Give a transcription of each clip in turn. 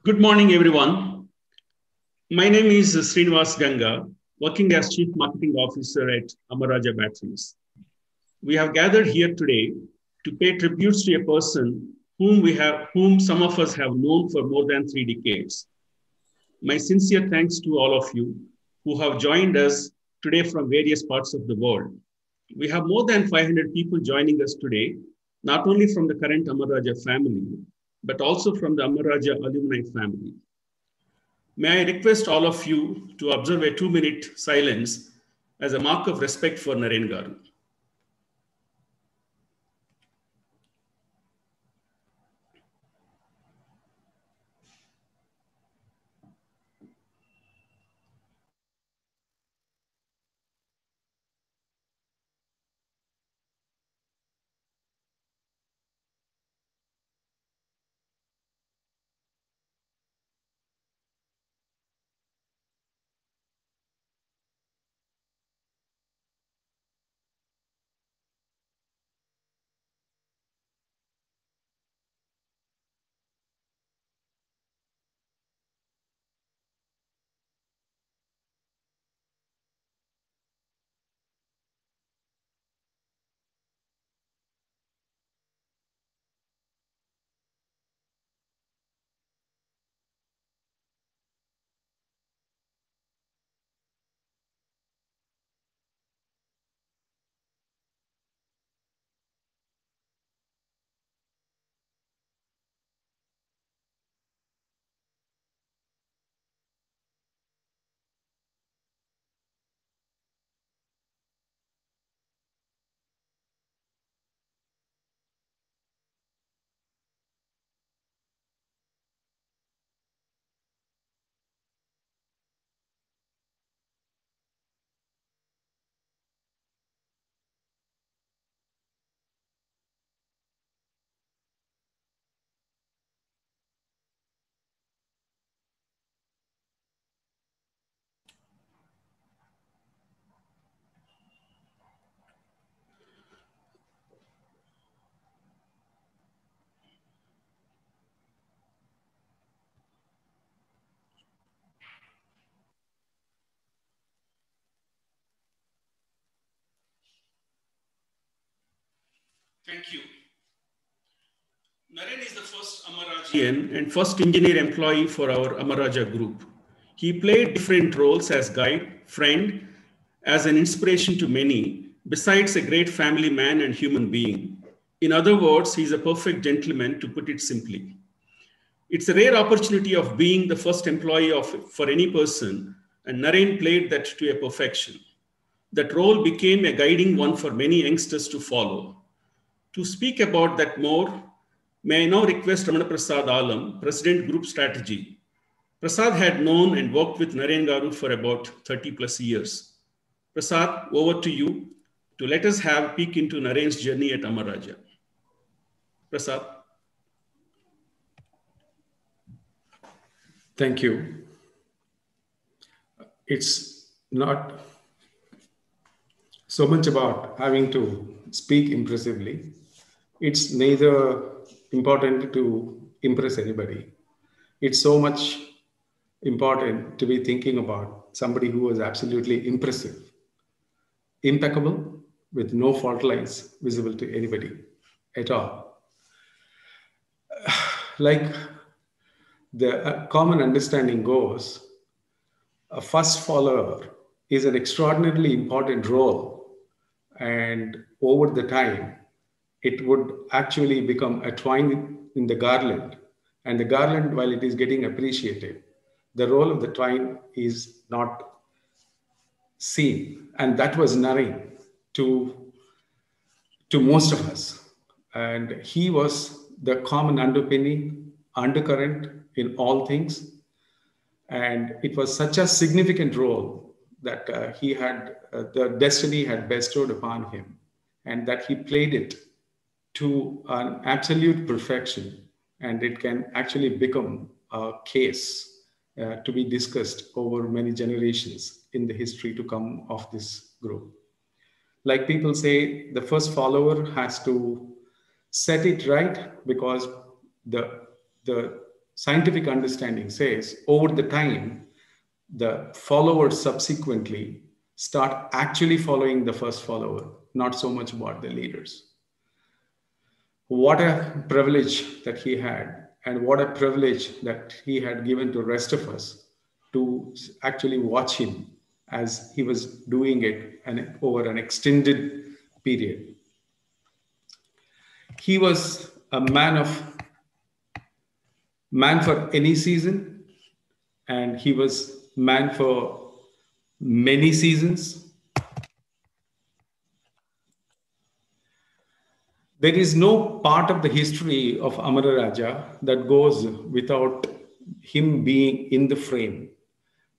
Good morning, everyone. My name is Srinivas Ganga, working as Chief Marketing Officer at Amara Batteries. We have gathered here today to pay tributes to a person whom some of us have known for more than 3 decades. My sincere thanks to all of you who have joined us today from various parts of the world. We have more than 500 people joining us today, not only from the current Amara family, but also from the Amara alumni family. May I request all of you to observe a 2-minute silence as a mark of respect for Naren Garu. Thank you. Naren is the first Amarajian and first engineer employee for our Amaraja group. He played different roles as guide, friend, as an inspiration to many, besides a great family man and human being. In other words, he's a perfect gentleman, to put it simply. It's a rare opportunity of being the first employee for any person, and Naren played that to a perfection. That role became a guiding one for many youngsters to follow. To speak about that more, may I now request Ramana Prasad Alam, President Group Strategy. Prasad had known and worked with Naren Garu for about 30 plus years. Prasad, over to you to let us have a peek into Naren's journey at Amaraja. Prasad. Thank you. It's not so much about having to speak impressively. It's neither important to impress anybody. It's so much important to be thinking about somebody who was absolutely impressive, impeccable, with no fault lines visible to anybody at all. Like the common understanding goes, a fast follower is an extraordinarily important role, and over the time it would actually become a twine in the garland, and the garland, while it is getting appreciated, the role of the twine is not seen, and that was Naren to most of us. And he was the common undercurrent in all things. And it was such a significant role that the destiny had bestowed upon him, and that he played it to an absolute perfection. And it can actually become a case to be discussed over many generations in the history to come of this group. Like people say, the first follower has to set it right, because the scientific understanding says over the time, the followers subsequently start actually following the first follower, not so much about the leaders. What a privilege that he had, and what a privilege that he had given to rest of us to actually watch him as he was doing it and over an extended period. He was a man for any season, and he was man for many seasons. There is no part of the history of Amara Raja that goes without him being in the frame,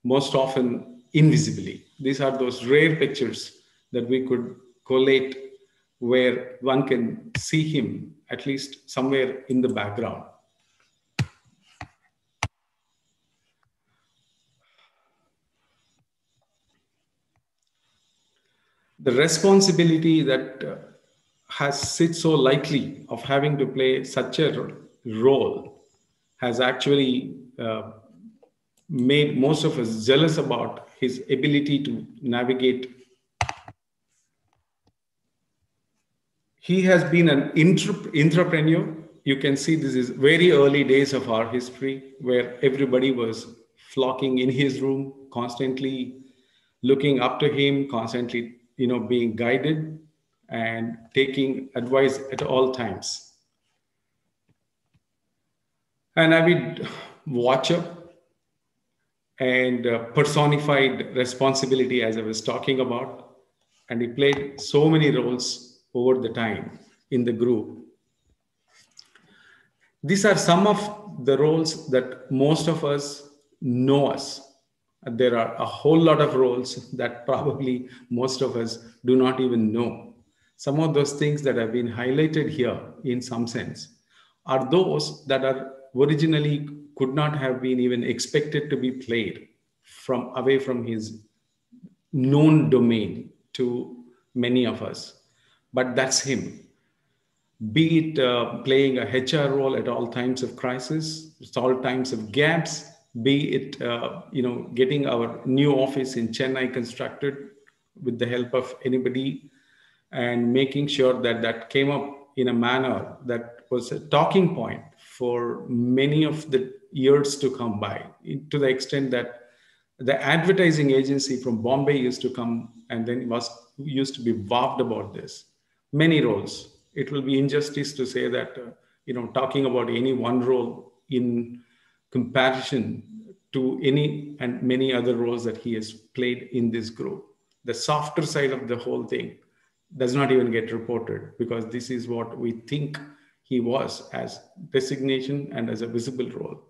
most often invisibly. These are those rare pictures that we could collate where one can see him at least somewhere in the background. The responsibility that has sit so lightly of having to play such a role has actually made most of us jealous about his ability to navigate. He has been an entrepreneur. You can see this is very early days of our history where everybody was flocking in his room, constantly looking up to him, constantly, being guided and taking advice at all times. An avid watcher and personified responsibility, as I was talking about. And he played so many roles over the time in the group. These are some of the roles that most of us know us. There are a whole lot of roles that probably most of us do not even know. Some of those things that have been highlighted here in some sense are those that are originally could not have been even expected to be played from away from his known domain to many of us. But that's him. Be it playing a HR role at all times of crisis, at all times of gaps, be it getting our new office in Chennai constructed with the help of anybody, and making sure that that came up in a manner that was a talking point for many of the years to come by, to the extent that the advertising agency from Bombay used to come and then used to be wowed about this. Many roles. It will be injustice to say that, talking about any one role in comparison to any and many other roles that he has played in this group. The softer side of the whole thing does not even get reported because this is what we think he was as designation and as a visible role.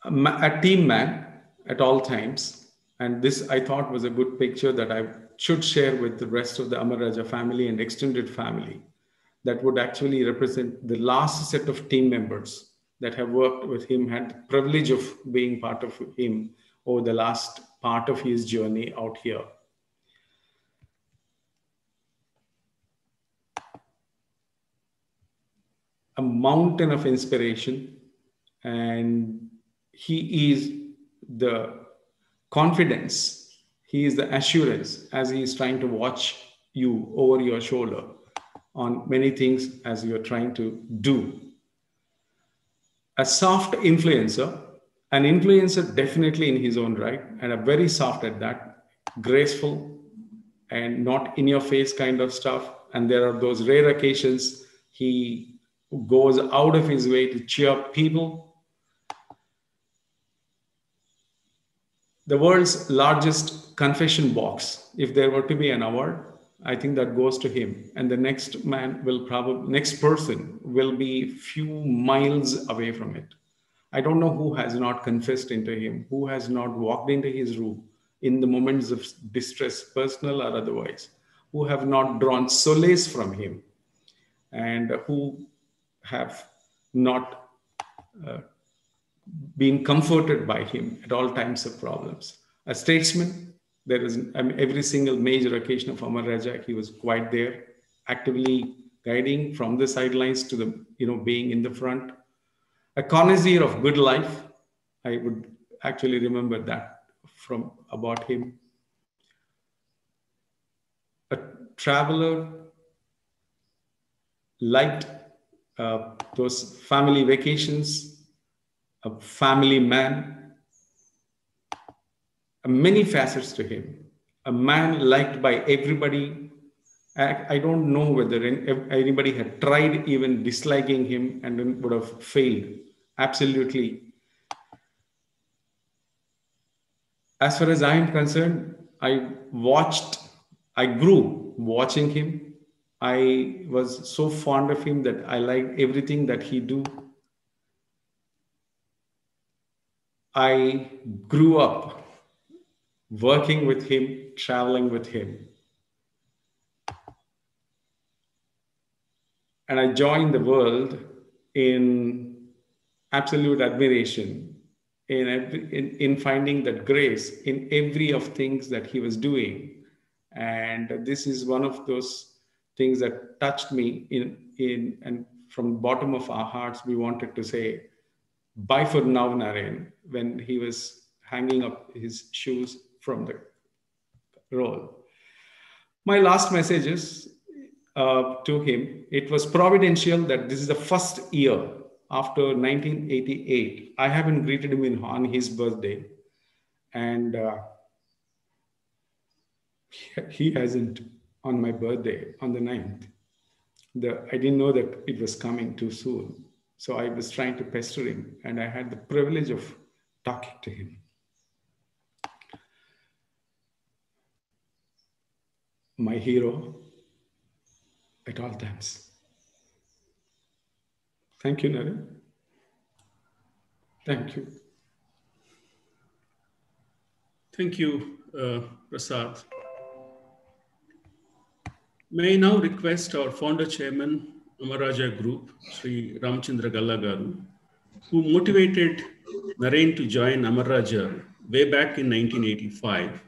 A team man at all times. And this, I thought, was a good picture that I should share with the rest of the Amara Raja family and extended family that would actually represent the last set of team members that have worked with him, had the privilege of being part of him over the last part of his journey out here. A mountain of inspiration, and he is the confidence, he is the assurance as he is trying to watch you over your shoulder on many things as you're trying to do. A soft influencer, an influencer definitely in his own right, and a very soft at that, graceful and not in your face kind of stuff. And there are those rare occasions he goes out of his way to cheer up people. The world's largest confession box, if there were to be an award, I think that goes to him. And the next person will be few miles away from it. I don't know who has not confessed into him, who has not walked into his room in the moments of distress, personal or otherwise, who have not drawn solace from him, and who have not been comforted by him at all times of problems. A statesman, there is every single major occasion of Amara Raja, he was quite there. actively guiding from the sidelines to the, being in the front. A connoisseur of good life. I would actually remember that from about him. A traveler, liked those family vacations, a family man, many facets to him. A man liked by everybody. I don't know whether anybody had tried even disliking him and then would have failed. Absolutely. As far as I am concerned, I grew watching him. I was so fond of him that I liked everything that he do. I grew up working with him, traveling with him. And I joined the world in absolute admiration, in finding that grace in every of things that he was doing. And this is one of those things that touched me and from the bottom of our hearts, we wanted to say, bye for now, Naren, when he was hanging up his shoes from the roll. My last message is to him. It was providential that this is the first year after 1988. I haven't greeted him on his birthday. And he hasn't on my birthday on the 9th. I didn't know that it was coming too soon. So I was trying to pester him, and I had the privilege of talking to him. My hero at all times. Thank you, Naren. Thank you. Thank you, Prasad. May I now request our founder chairman, Amaraja Group, Sri Ramachandra Gallagaru, who motivated Naren to join Amaraja way back in 1985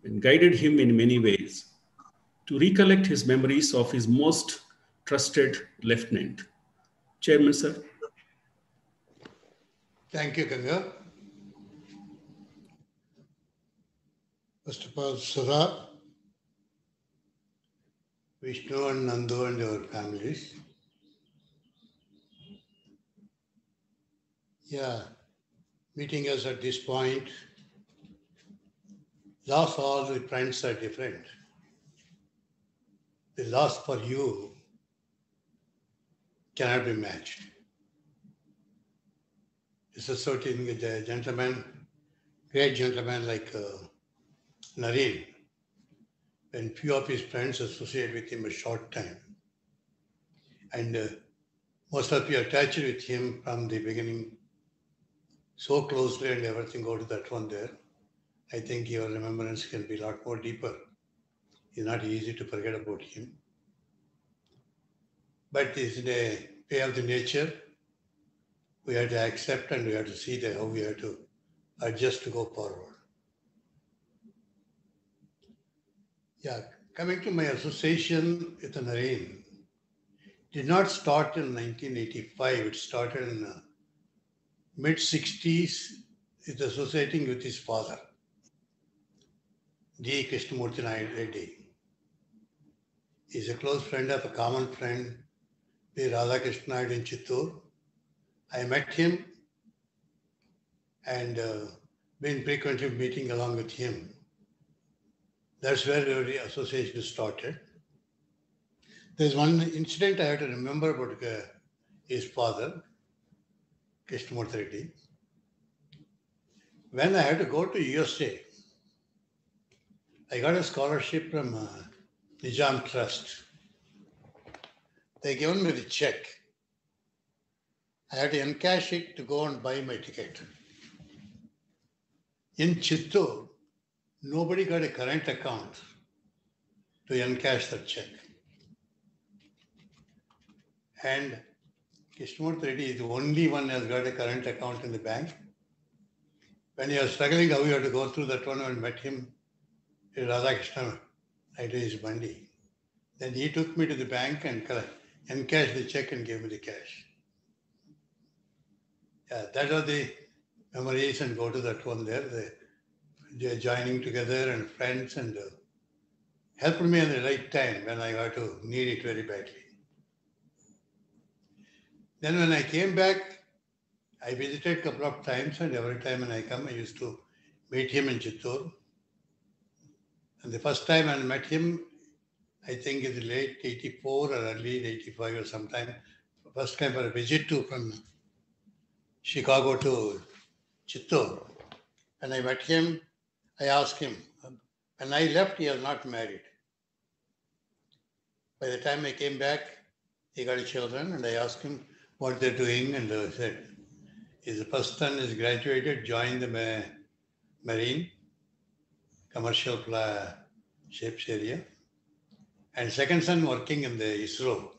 and guided him in many ways, to recollect his memories of his most trusted lieutenant. Chairman, sir. Thank you, Ganga. First of all, Sudha, Vishnu and Nandu and your families. Yeah, meeting us at this point. Loss, all the friends are different. The loss for you cannot be matched. Associating with a gentleman, great gentleman like Naren, when few of his friends associate with him a short time, and most of you attached with him from the beginning so closely and everything go to that one there, I think your remembrance can be a lot more deeper. It's not easy to forget about him. But this is a way of the nature. We have to accept and we have to see how we have to adjust to go forward. Yeah, coming to my association with Naren, did not start in 1985. It started in mid-60s with associating with his father, D. Krishnamurti Reddy. He's a close friend of a common friend, B. Radhakrishna in Chittoor. I met him and been frequently meeting along with him. That's where the association started. There's one incident I have to remember about his father, Krishnamurti Reddy. When I had to go to USA, I got a scholarship from Nizam Trust. They given me the check. I had to encash it to go and buy my ticket. In Chittoor, nobody got a current account to encash that check. And Krishnamurti Reddy is the only one who has got a current account in the bank. When he was struggling how you had to go through that one, and met him, Radhakrishna, I do his bandi. Then he took me to the bank and encashed the check and gave me the cash. Yeah, that was the memories and go to that one there. They're joining together and friends and helped me at the right time when I had to need it very badly. Then when I came back, I visited a couple of times, and every time when I come, I used to meet him in Chittoor. And the first time I met him, I think in the late 84 or early 85 or sometime, first time for a visit to from Chicago to Chittoor. And I met him, I asked him, when I left, he was not married. By the time I came back, he got children, and I asked him what they're doing, and he said, his first son is graduated, joined the Marine, commercial ships area, and second son working in the ISRO,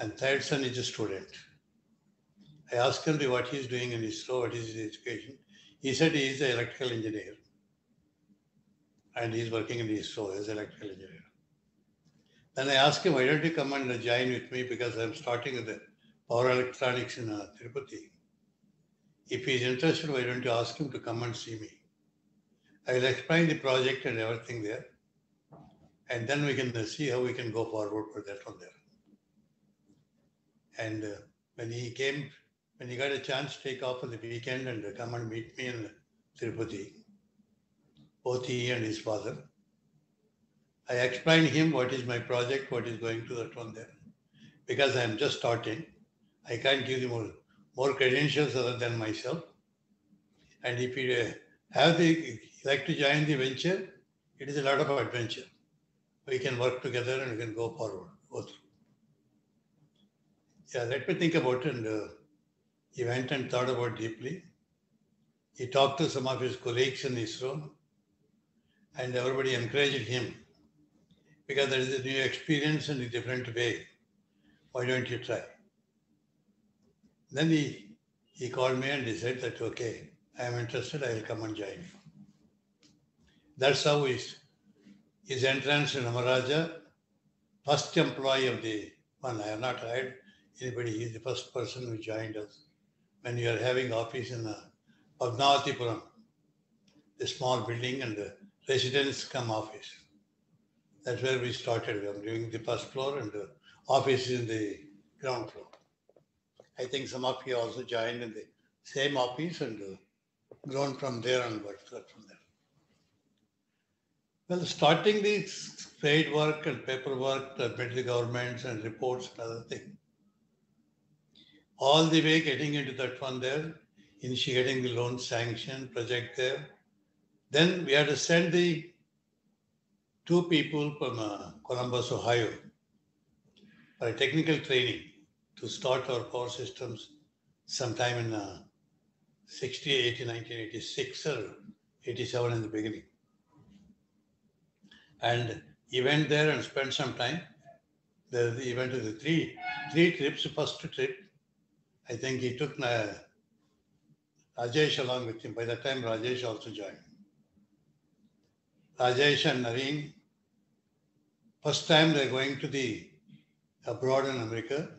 and third son is a student. I asked him what he's doing in ISRO, what is his education. He said he is an electrical engineer, and he's working in ISRO as an electrical engineer. Then I asked him, why don't you come and join with me, because I'm starting with the power electronics in Tirupati. If he's interested, why don't you ask him to come and see me? I will explain the project and everything there. And then we can see how we can go forward for that one there. And when he got a chance to take off on the weekend and come and meet me in Tirupati, both he and his father, I explained him what is my project, what is going to that one there. Because I am just starting, I can't give you more credentials other than myself. And if you like to join the venture, it is a lot of adventure. We can work together and we can go forward, go through. Yeah, let me think about it. And he went and thought about deeply. He talked to some of his colleagues in ISRO, and everybody encouraged him, because there is a new experience in a different way. Why don't you try? Then he called me and he said that, okay, I am interested, I will come and join you. That's how his entrance in Amara, first employee of the one. I have not hired anybody. He is the first person who joined us when we are having office in Padmavatipuram, the small building, and the residence come office. That's where we started. We are doing the first floor, and the office is in the ground floor. I think some of you also joined in the same office and grown from there onwards. From there. Well, starting the trade work and paperwork, met the governments and reports and other things. All the way getting into that one there, initiating the loan sanction project there. Then we had to send the 2 people from Columbus, Ohio, for a technical training to start our power systems sometime in 1986 or 87 in the beginning. And he went there and spent some time. He went to the three trips. First trip, I think he took Rajesh along with him. By that time, Rajesh also joined. Rajesh and Naren, first time they're going to the abroad in America,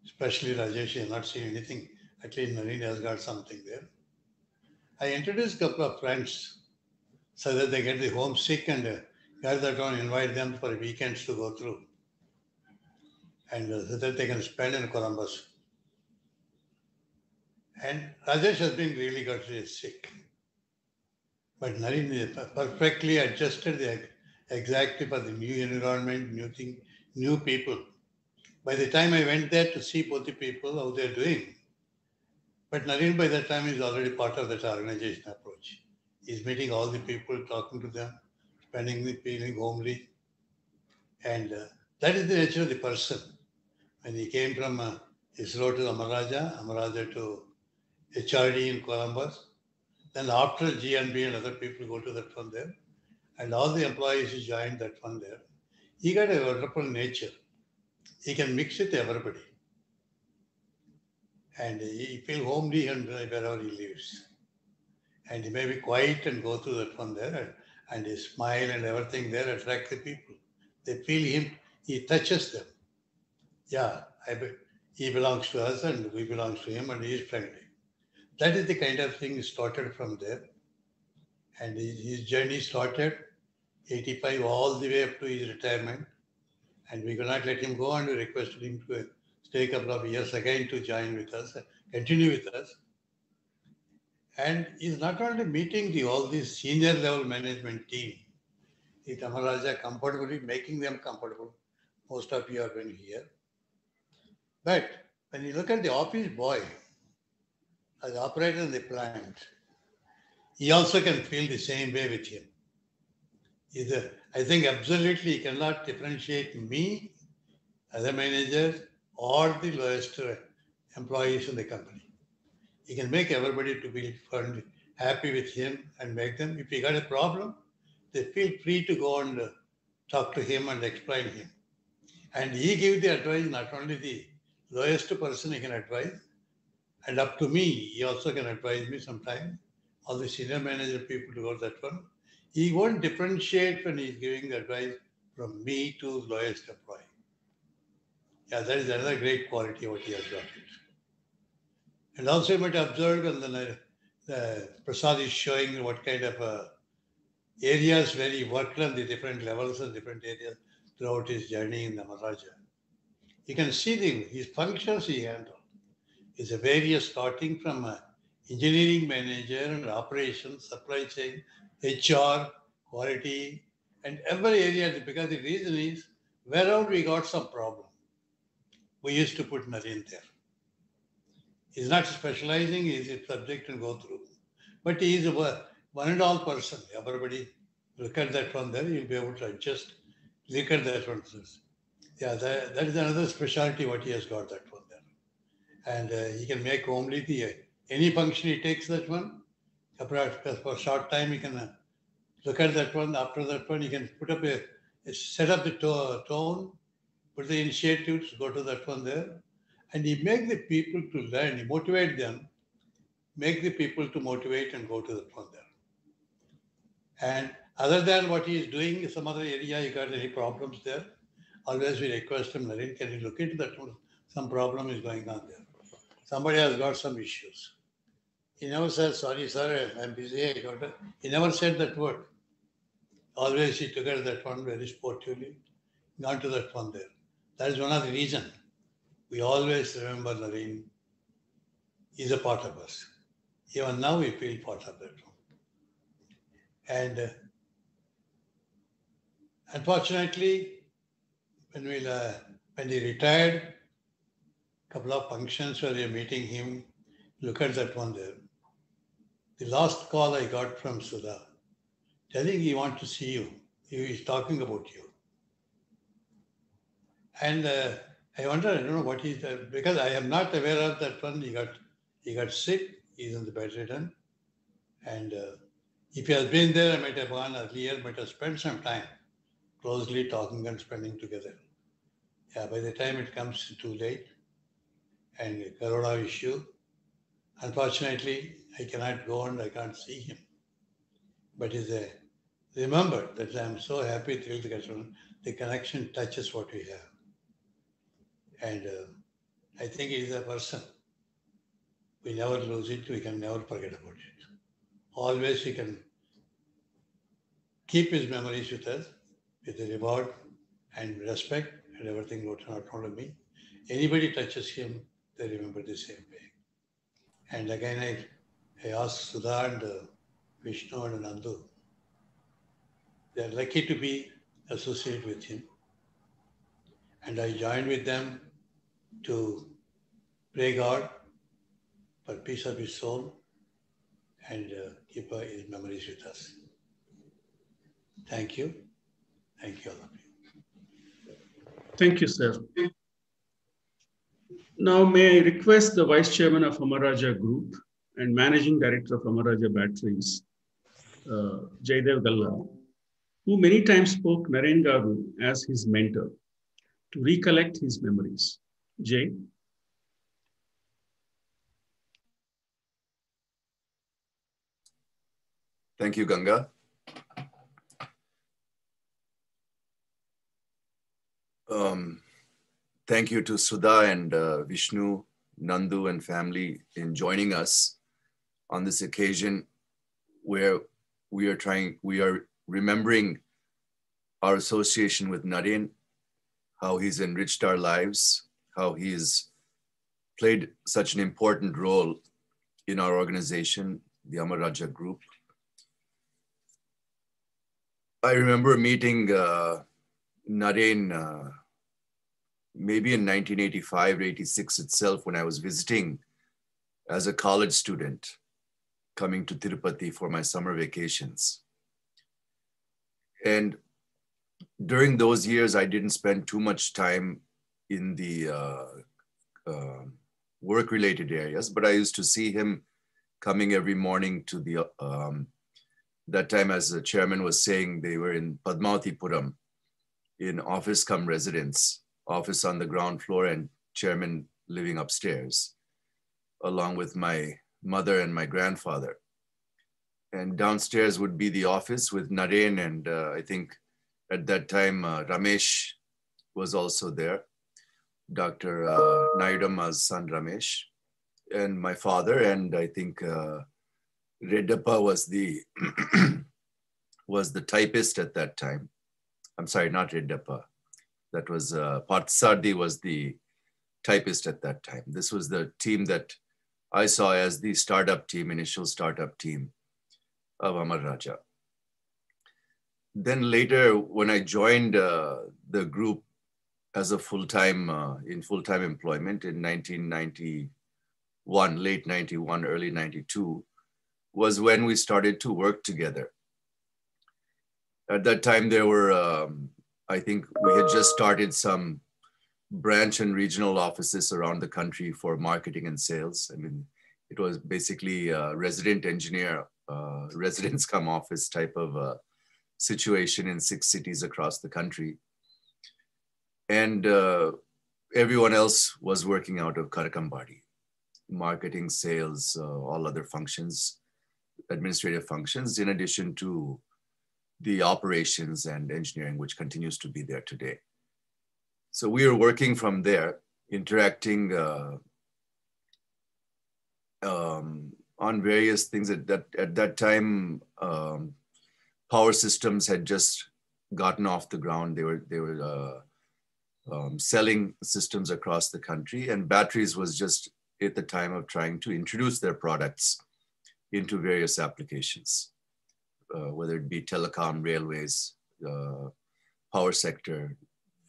especially Rajesh, he has not seen anything. At least Naren has got something there. I introduced a couple of friends so that they get the homesick and gather down, invite them for weekends to go through. And so that they can spend in Columbus. And Rajesh has been really got sick. But Naren perfectly adjusted exactly for the new environment, new thing, new people. By the time I went there to see both the people, how they're doing, but Naren by that time is already part of that organization approach. He's meeting all the people, talking to them, spending the feeling homely. And that is the nature of the person. When he came from ISRO to Amara to HRD in Columbus, then after GNB and other people go to that one there, and all the employees who joined that one there, he got a wonderful nature. He can mix with everybody. And he feels homely and wherever he lives. And he may be quiet and go through that one there, and his smile and everything there attract the people. They feel him, he touches them. Yeah, he belongs to us and we belong to him and he is friendly. That is the kind of thing started from there. And his journey started 85 all the way up to his retirement. And we could not let him go and we requested him to stay a couple of years again to join with us, continue with us. And he's not only meeting all this senior level management team, is Amara comfortably making them comfortable. Most of you have been here. But when you look at the office boy, as operator in the plant, he also can feel the same way with him. I think absolutely he cannot differentiate me as a manager or the lowest employees in the company. He can make everybody to be happy with him and make them, if he got a problem, they feel free to go and talk to him and explain him. And he gives the advice, not only the lowest person he can advise, and up to me, he also can advise me sometimes. All the senior manager people to go that one. He won't differentiate when he's giving the advice from me to lowest employee. Yeah, that is another great quality what he has got it. And also you might observe, and then Prasad is showing what kind of areas where he worked on the different levels and different areas throughout his journey in the Maharaja. You can see his functions he handled. Is a various starting from engineering manager and operations, supply chain, HR, quality, and every area, because the reason is wherever we got some problem, we used to put Naren there. He's not specializing, he's a subject and go through. But he is a one and all person. Everybody look at that one there, you'll be able to adjust, look at that one. Yeah, that is another specialty what he has got, that one there. And he can make only any function he takes that one. For a short time, he can look at that one. After that one, he can put up set up the tone, put the initiatives, go to that one there. And he make the people to learn, he motivate them, make the people to motivate and go to that one there. And other than what he is doing, some other area, you got any problems there, always we request him, Naren, can you look into that one? Some problem is going on there. Somebody has got some issues. He never said, sorry, sir, I'm busy. He never said that word. Always he took at that one very sportively, gone to that one there. That is one of the reasons. We always remember Naren is a part of us. Even now we feel part of that one. And unfortunately, when he retired, couple of functions where you're meeting him, look at that one there. The last call I got from Sudha, telling he wants to see you. He is talking about you. And I wonder, I don't know what he's, because I am not aware of that one. He got sick, he's in the bedridden. And if he has been there, I might have gone earlier, might have spent some time closely talking and spending together. Yeah, by the time it comes too late, and Corona issue. Unfortunately, I cannot go and I can't see him. But remember that I'm so happy till the connection touches what we have. And I think he is a person. We never lose it, we can never forget about it. Always we can keep his memories with us, with the reward and respect and everything, not only me. Anybody touches him, they remember the same way. And again, I asked Sudha and Vishnu and Nandu. They are lucky to be associated with him. And I joined with them to pray God for peace of his soul and keep his memories with us. Thank you. Thank you, all of you. Thank you, sir. Now, may I request the Vice Chairman of Amaraja Group and Managing Director of Amaraja Batteries, Jaydev Galla, who many times spoke Naren Garu as his mentor, to recollect his memories. Jay. Thank you, Ganga. Um, Thank you to Sudha and Vishnu, Nandu and family in joining us on this occasion where we are remembering our association with Naren, how he's enriched our lives, how he's played such an important role in our organization, the Amara Group. I remember meeting Naren maybe in 1985 or 86 itself when I was visiting as a college student coming to Tirupati for my summer vacations. And during those years, I didn't spend too much time in the work-related areas, but I used to see him coming every morning to the, that time as the chairman was saying, they were in Padmavatipuram in office cum residence, office on the ground floor and chairman living upstairs, along with my mother and my grandfather. And downstairs would be the office with Naren, and I think at that time, Ramesh was also there, Dr. Naidamma's son Ramesh, and my father, and I think Reddappa was the was the typist at that time. I'm sorry, not Reddappa. That was Parthsardi was the typist at that time. This was the team that I saw as the startup team, initial startup team of Amara. Then later, when I joined the group as a full-time, in full-time employment in 1991, late 91, early 92, was when we started to work together. At that time, there were, I think we had just started some branch and regional offices around the country for marketing and sales. I mean, it was basically a resident engineer, residence come office type of situation in 6 cities across the country. And everyone else was working out of Karakambadi, marketing, sales, all other functions, administrative functions, in addition to the operations and engineering, which continues to be there today. So we are working from there, interacting on various things. At that time, power systems had just gotten off the ground. They were selling systems across the country, and batteries was just at the time of trying to introduce their products into various applications, whether it be telecom, railways, power sector.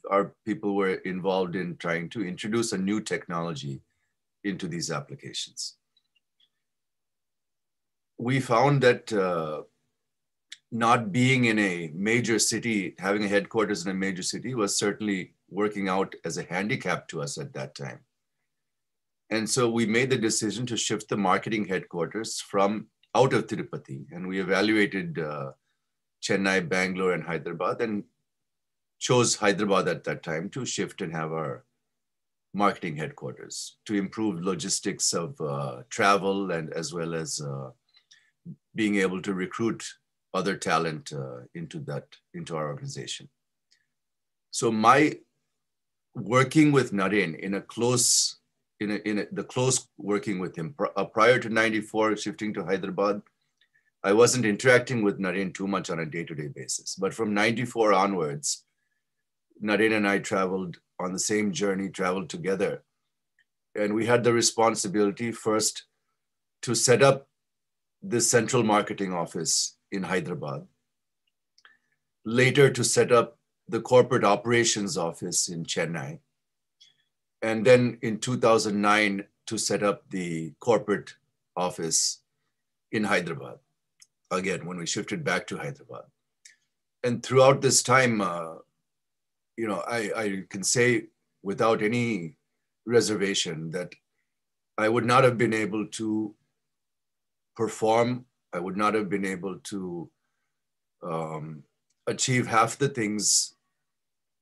Our people were involved in trying to introduce a new technology into these applications. We found that not being in a major city, having a headquarters in a major city was certainly working out as a handicap to us at that time. And so we made the decision to shift the marketing headquarters from out of Tirupati, and we evaluated Chennai, Bangalore, and Hyderabad, and chose Hyderabad at that time to shift and have our marketing headquarters to improve logistics of travel, and as well as being able to recruit other talent into our organization. So my working with Naren in a close, the close working with him prior to 94, shifting to Hyderabad, I wasn't interacting with Naren too much on a day-to-day basis. But from 94 onwards, Naren and I traveled on the same journey, traveled together. And we had the responsibility first to set up this central marketing office in Hyderabad. Later to set up the corporate operations office in Chennai. And then in 2009 to set up the corporate office in Hyderabad. Again, when we shifted back to Hyderabad. And throughout this time, I can say without any reservation that I would not have been able to perform. I would not have been able to achieve half the things,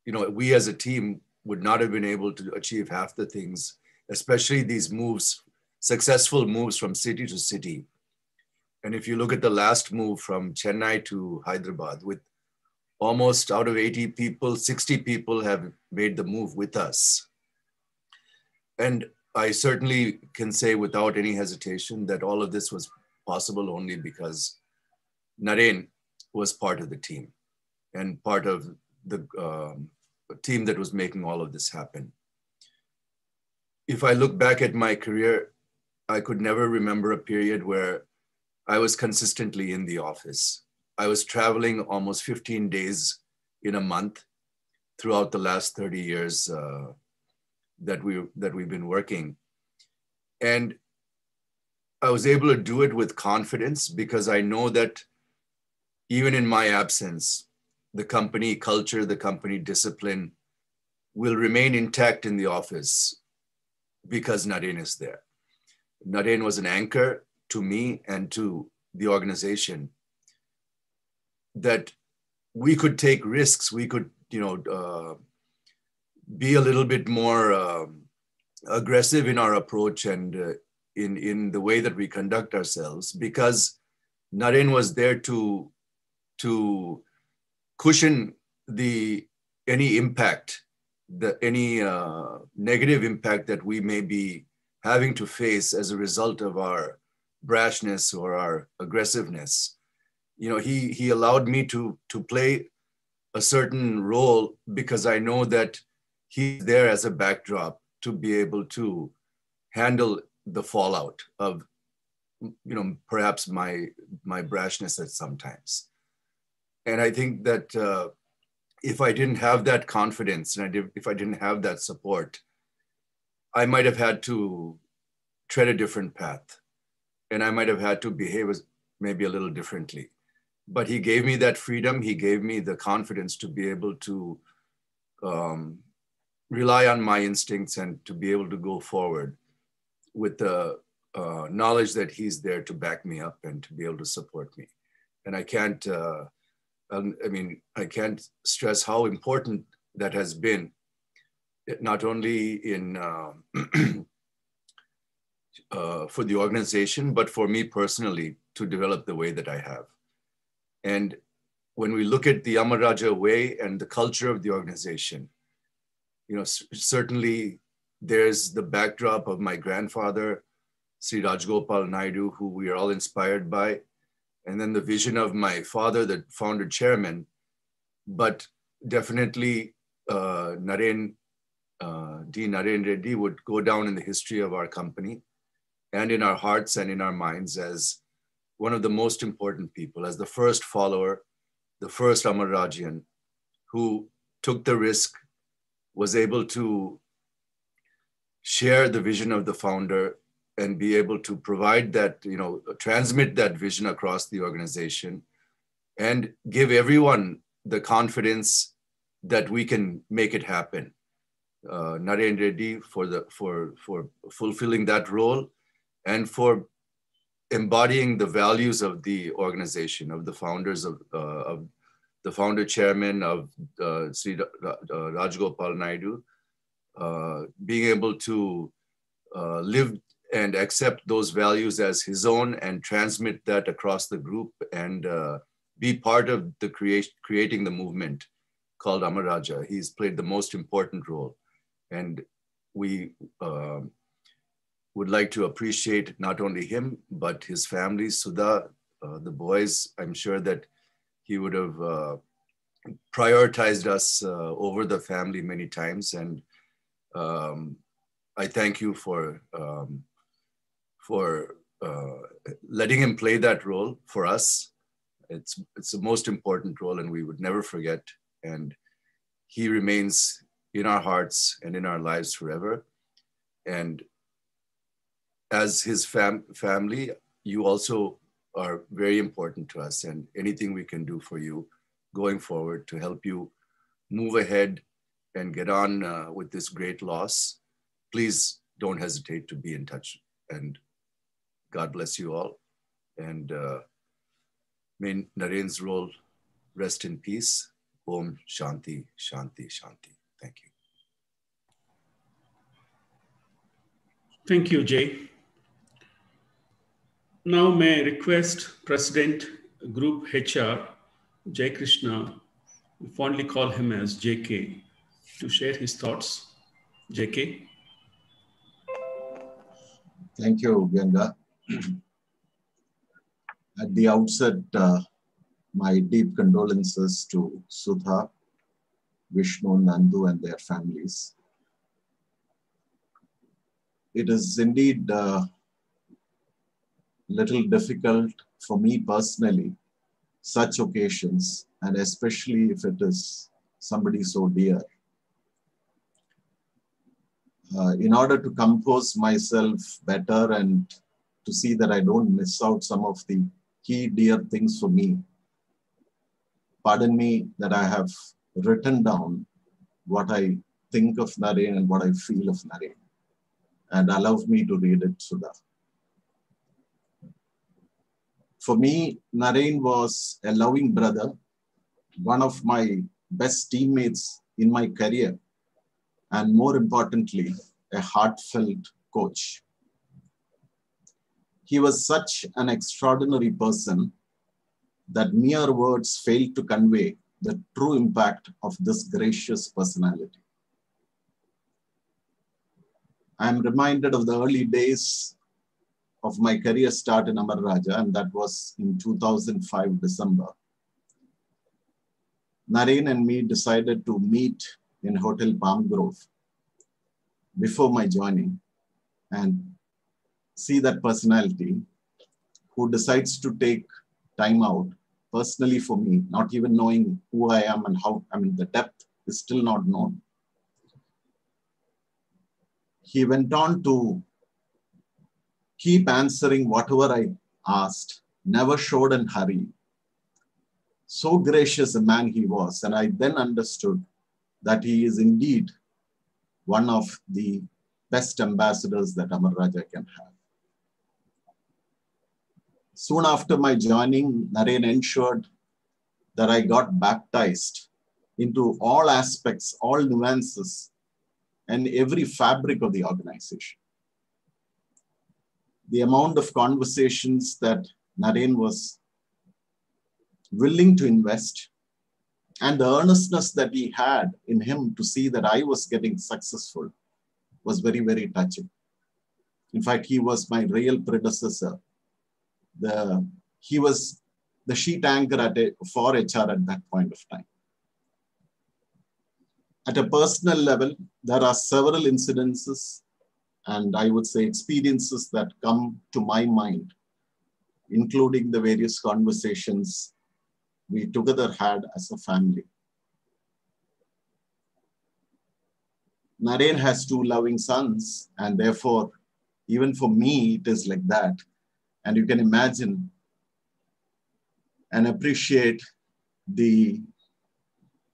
we as a team would not have been able to achieve half the things, especially these moves, successful moves from city to city. And if you look at the last move from Chennai to Hyderabad with almost out of 80 people, 60 people have made the move with us. And I certainly can say without any hesitation that all of this was possible only because Naren was part of the team and part of the team that was making all of this happen. If I look back at my career, I could never remember a period where I was consistently in the office. I was traveling almost 15 days in a month throughout the last 30 years that we've been working. And I was able to do it with confidence because I know that even in my absence, the company culture, the company discipline will remain intact in the office because Naren is there. Naren was an anchor to me and to the organization that we could take risks. We could, be a little bit more aggressive in our approach and in the way that we conduct ourselves because Naren was there to cushion any impact, any negative impact that we may be having to face as a result of our brashness or our aggressiveness. He allowed me to play a certain role because I know that he's there as a backdrop to be able to handle the fallout of, perhaps my brashness at sometimes. And I think that if I didn't have that confidence and if I didn't have that support, I might have had to tread a different path and I might have had to behave maybe a little differently. But he gave me that freedom. He gave me the confidence to be able to rely on my instincts and to be able to go forward with the knowledge that he's there to back me up and to be able to support me. And I can't stress how important that has been, not only in for the organization, but for me personally to develop the way that I have. And when we look at the Amara way and the culture of the organization, certainly there's the backdrop of my grandfather, Sri Rajgopal Naidu, who we are all inspired by, and then the vision of my father, the founder chairman, but definitely Naren Reddy would go down in the history of our company and in our hearts and in our minds as one of the most important people, as the first follower, the first Rajaian who took the risk, was able to share the vision of the founder and be able to provide that, transmit that vision across the organization and give everyone the confidence that we can make it happen. Naren Reddy for fulfilling that role and for embodying the values of the organization, of the founders of the founder chairman of Sri Rajgopal Naidu, being able to live and accept those values as his own and transmit that across the group and be part of the creating the movement called Amara. He's played the most important role. And we would like to appreciate not only him, but his family, Sudha, the boys. I'm sure that he would have prioritized us over the family many times. And I thank you for letting him play that role for us. It's the most important role and we would never forget. And he remains in our hearts and in our lives forever. And as his family, you also are very important to us, and anything we can do for you going forward to help you move ahead and get on with this great loss, please don't hesitate to be in touch. And God bless you all. And may Naren's role rest in peace. Om Shanti, Shanti, Shanti. Thank you. Thank you, Jay. Now may I request President Group HR, Jai Krishna, We fondly call him as JK, to share his thoughts. JK. Thank you, Ganga. At the outset, my deep condolences to Sudha, Vishnu, Nandu, and their families. It is indeed a little difficult for me personally, such occasions, and especially if it is somebody so dear. In order to compose myself better and to see that I don't miss out some of the key dear things for me, pardon me that I have written down what I think of Naren and what I feel of Naren, and allow me to read it, Sudha. For me, Naren was a loving brother, one of my best teammates in my career, and more importantly, a heartfelt coach. He was such an extraordinary person that mere words fail to convey the true impact of this gracious personality. I am reminded of the early days of my career start in Amara, and that was in 2005 December. Naren and me decided to meet in Hotel Palm Grove before my joining and see that personality who decides to take time out personally for me, not even knowing who I am and how, the depth is still not known. He went on to keep answering whatever I asked, never showed in hurry. So gracious a man he was, and I then understood that he is indeed one of the best ambassadors that Amara can have. Soon after my joining, Naren ensured that I got baptized into all aspects, all nuances, and every fabric of the organization. The amount of conversations that Naren was willing to invest and the earnestness that he had in him to see that I was getting successful was very, very touching. In fact, he was my real predecessor. He was the sheet anchor for HR at that point of time. At a personal level, there are several incidences and I would say experiences that come to my mind, including the various conversations we together had as a family. Naren has two loving sons, and therefore, even for me, it is like that. And you can imagine and appreciate the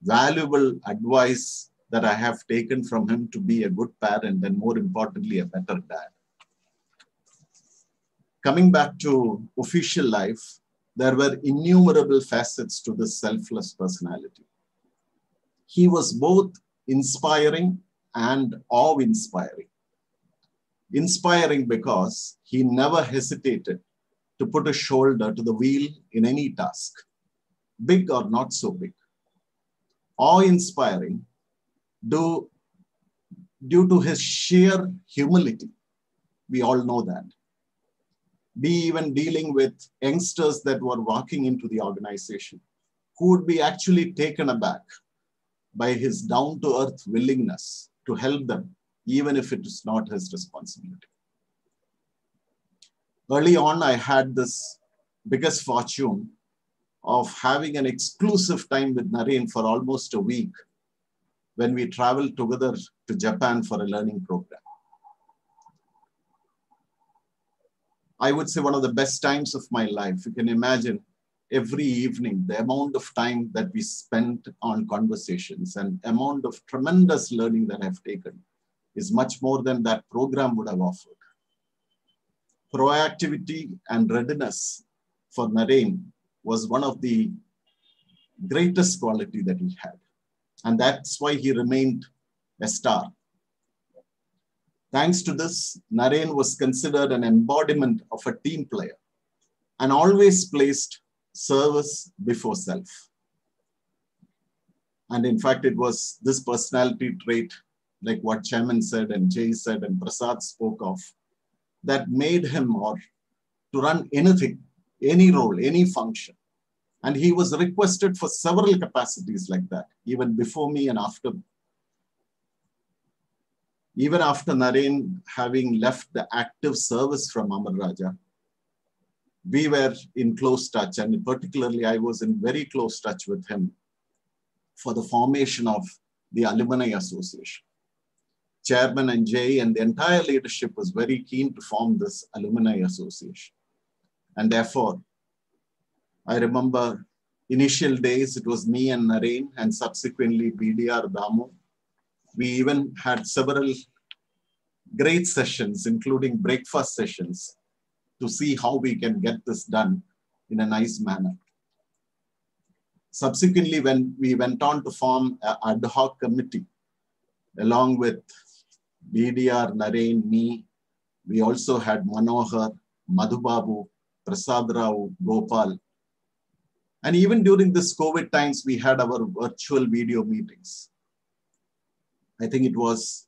valuable advice that I have taken from him to be a good parent and more importantly, a better dad. Coming back to official life, there were innumerable facets to this selfless personality. He was both inspiring and awe-inspiring. Inspiring because he never hesitated to put a shoulder to the wheel in any task, big or not so big. Awe-inspiring due to his sheer humility. We all know that. Be even dealing with youngsters that were walking into the organization who would be actually taken aback by his down-to-earth willingness to help them, even if it is not his responsibility. Early on, I had this biggest fortune of having an exclusive time with Naren for almost a week when we traveled together to Japan for a learning program. I would say one of the best times of my life. You can imagine every evening, the amount of time that we spent on conversations and amount of tremendous learning that I've taken is much more than that program would have offered. Proactivity and readiness for Naren was one of the greatest quality that he had. And that's why he remained a star. Thanks to this, Naren was considered an embodiment of a team player and always placed service before self. And in fact, it was this personality trait, like what Chairman said and Jay said and Prasad spoke of, that made him or to run anything, any role, any function. And he was requested for several capacities like that, even before me and after. Even after Naren having left the active service from Amara, we were in close touch, and particularly I was in very close touch with him for the formation of the Alumni Association. Chairman and Jay and the entire leadership was very keen to form this Alumni Association. And therefore, I remember initial days, it was me and Naren, and subsequently BDR Damu. We even had several great sessions, including breakfast sessions, to see how we can get this done in a nice manner. Subsequently, when we went on to form an ad hoc committee, along with BDR, Naren, me, we also had Manohar, Madhubabu, Prasad Rao, Gopal. And even during this COVID times, we had our virtual video meetings. I think it was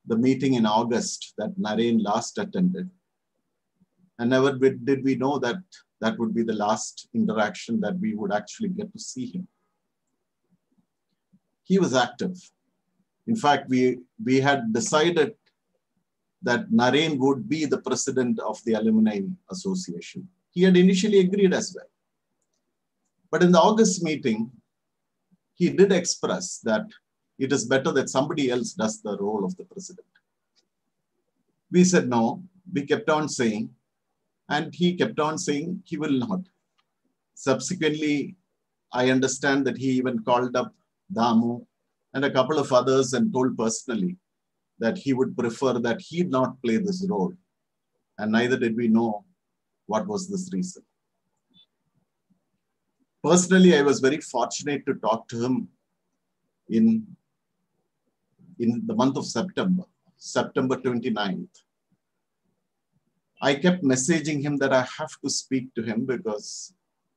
the meeting in August that Naren last attended. And never did we know that that would be the last interaction that we would actually get to see him. He was active. In fact, we had decided that Naren would be the president of the Alumni Association. He had initially agreed as well. But in the August meeting, he did express that it is better that somebody else does the role of the president. We said no. We kept on saying, and he kept on saying he will not. Subsequently, I understand that he even called up Damu and a couple of others and told personally that he would prefer that he not play this role. And neither did we know what was this reason. Personally, I was very fortunate to talk to him in the month of September 29th. I kept messaging him that I have to speak to him because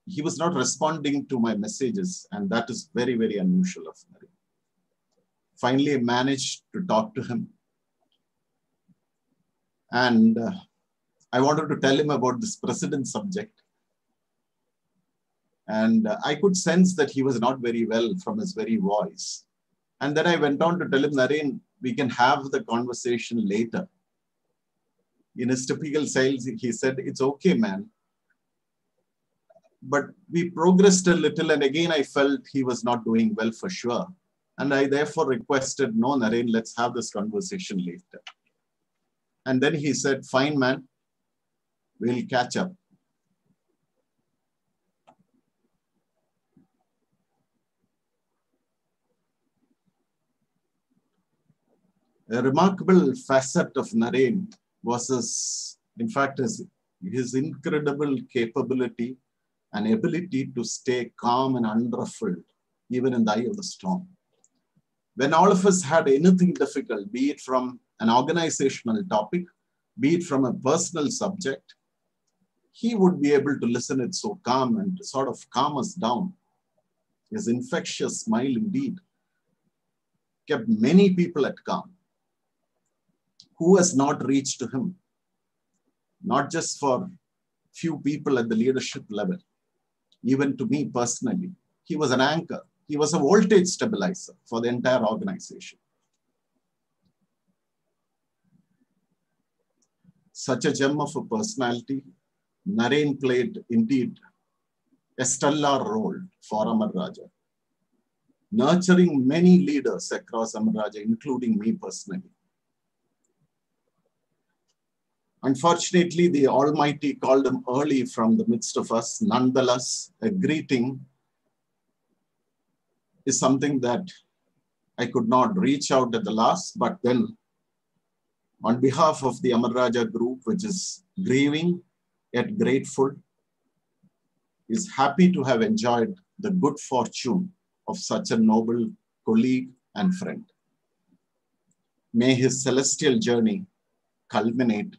he was not responding to my messages, and that is very, very unusual of him. Finally, I managed to talk to him. And I wanted to tell him about this president subject. And I could sense that he was not very well from his very voice. And then I went on to tell him, Naren, we can have the conversation later. In his typical style, he said, it's okay, man. But we progressed a little, and again, I felt he was not doing well for sure. And I therefore requested, no, Naren, let's have this conversation later. And then he said, fine, man, we'll catch up. A remarkable facet of Naren was his incredible capability and ability to stay calm and unruffled, even in the eye of the storm. When all of us had anything difficult, be it from an organizational topic, be it from a personal subject, he would be able to listen it so calm and sort of calm us down. His infectious smile indeed kept many people at calm. Who has not reached to him? Not just for few people at the leadership level, even to me personally. He was an anchor. He was a voltage stabilizer for the entire organization. Such a gem of a personality, Naren played indeed a stellar role for Amara, nurturing many leaders across Amara, including me personally. Unfortunately, the Almighty called him early from the midst of us. Nonetheless, a greeting is something that I could not reach out at the last, but then on behalf of the Amara group, which is grieving yet grateful, is happy to have enjoyed the good fortune of such a noble colleague and friend. May his celestial journey culminate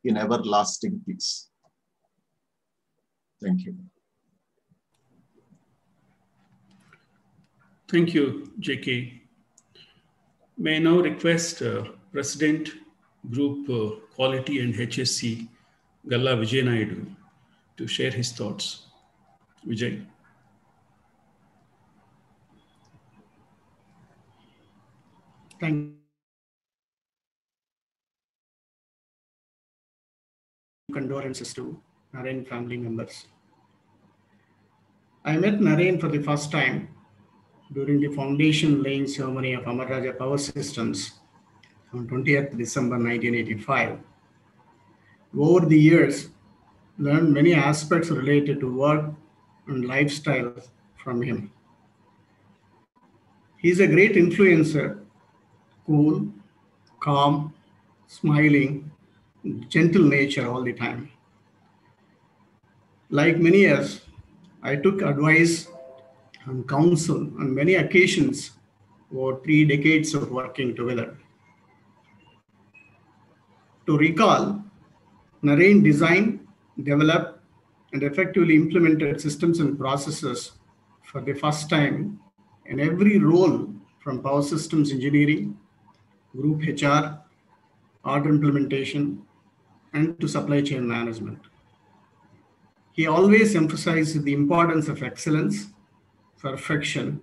in everlasting peace. Thank you. Thank you, JK. May I now request President, Group Quality and HSC, Galla Vijay Naidu, to share his thoughts. Vijay. Thank condolences to Naren family members. I met Naren for the first time during the foundation laying ceremony of Amara Power Systems on 20th December 1985. Over the years, learned many aspects related to work and lifestyle from him. He's a great influencer, cool, calm, smiling, gentle nature all the time. Like many years, I took advice and counsel on many occasions over 3 decades of working together. To recall, Naren designed, developed, and effectively implemented systems and processes for the first time in every role from power systems engineering, group HR, order implementation, and to supply chain management. He always emphasized the importance of excellence, perfection,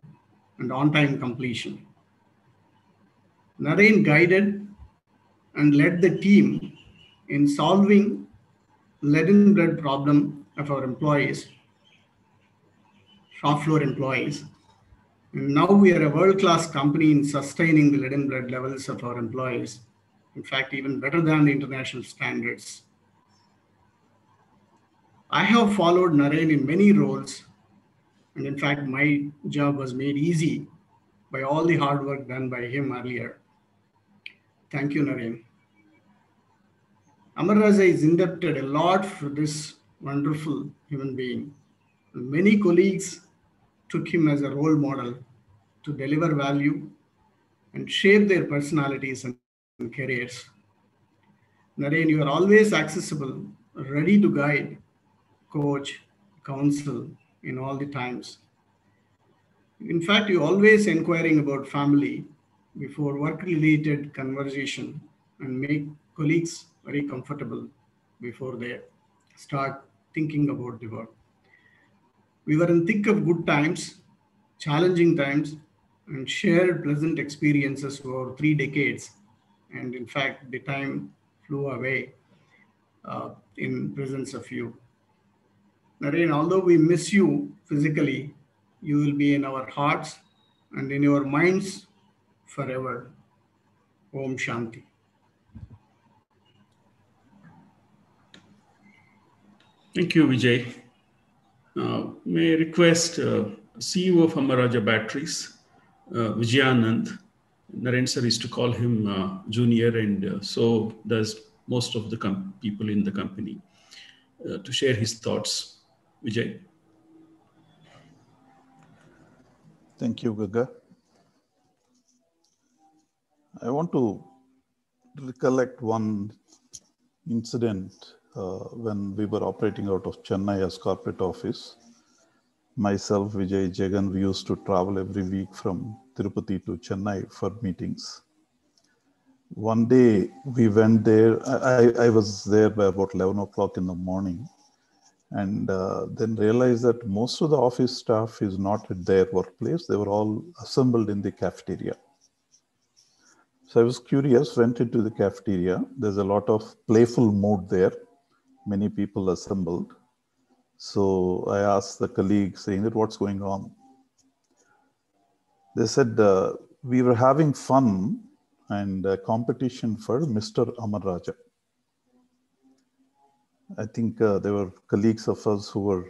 and on-time completion. Naren guided and led the team in solving lead and bread problem of our employees, shop floor employees. And now we are a world-class company in sustaining the lead and bread levels of our employees. In fact, even better than the international standards. I have followed Naren in many roles, and in fact, my job was made easy by all the hard work done by him earlier. Thank you, Naren. Amara is indebted a lot for this wonderful human being. Many colleagues took him as a role model to deliver value and shape their personalities and careers. Naren, you are always accessible, ready to guide, coach, counsel in all the times. In fact, you always inquiring about family before work-related conversation and make colleagues very comfortable before they start thinking about the work. We were in thick of good times, challenging times, and shared pleasant experiences for 3 decades. And in fact, the time flew away in presence of you. Naren, although we miss you physically, you will be in our hearts and in your minds forever. Om Shanti. Thank you, Vijay. May I request CEO of Amara Batteries, Vijayanand. Naren sir is to call him junior, and so does most of the people in the company, to share his thoughts. Vijay. Thank you, Gaga. I want to recollect one incident when we were operating out of Chennai as corporate office. Myself, Vijay, Jagan, we used to travel every week from Tirupati to Chennai for meetings. One day we went there. I was there by about 11 o'clock in the morning, and then realized that most of the office staff is not at their workplace. They were all assembled in the cafeteria. So I was curious, went into the cafeteria. There's a lot of playful mood there. Many people assembled. So I asked the colleague saying that what's going on? They said, we were having fun and a competition for Mr. Amara. I think there were colleagues of us who were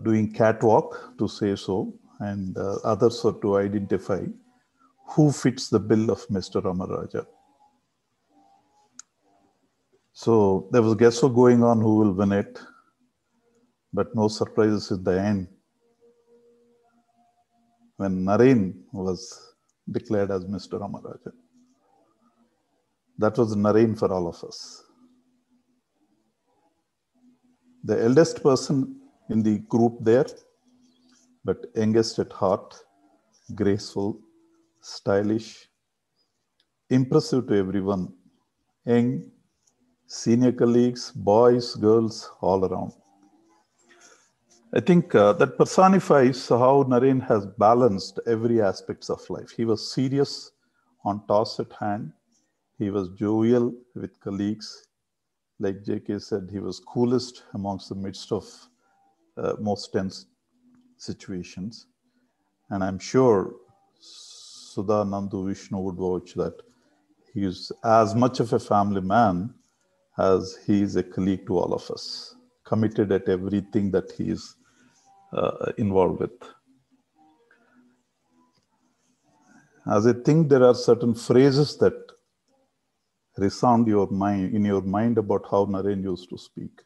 doing catwalk, to say so, and others were to identify who fits the bill of Mr. Amara. So there was guesswork going on who will win it, but no surprises at the end when Naren was declared as Mr. Amara. That was Naren for all of us. The eldest person in the group there, but youngest at heart, graceful, stylish, impressive to everyone, young, senior colleagues, boys, girls, all around. I think that personifies how Naren has balanced every aspects of life. He was serious on task at hand. He was jovial with colleagues. Like JK said, he was coolest amongst the midst of most tense situations. And I'm sure Sudha, Nandu, Vishnu would vouch that he is as much of a family man as he is a colleague to all of us, committed at everything that he is involved with. As I think there are certain phrases that resound in your mind about how Naren used to speak.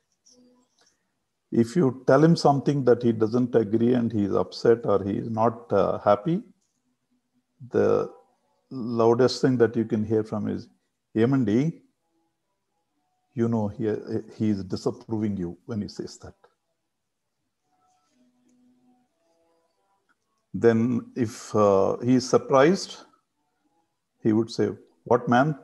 If you tell him something that he doesn't agree and he is upset or he is not happy, the loudest thing that you can hear from is, Yemandi, you know he is disapproving you when he says that. Then if he is surprised, he would say, what man?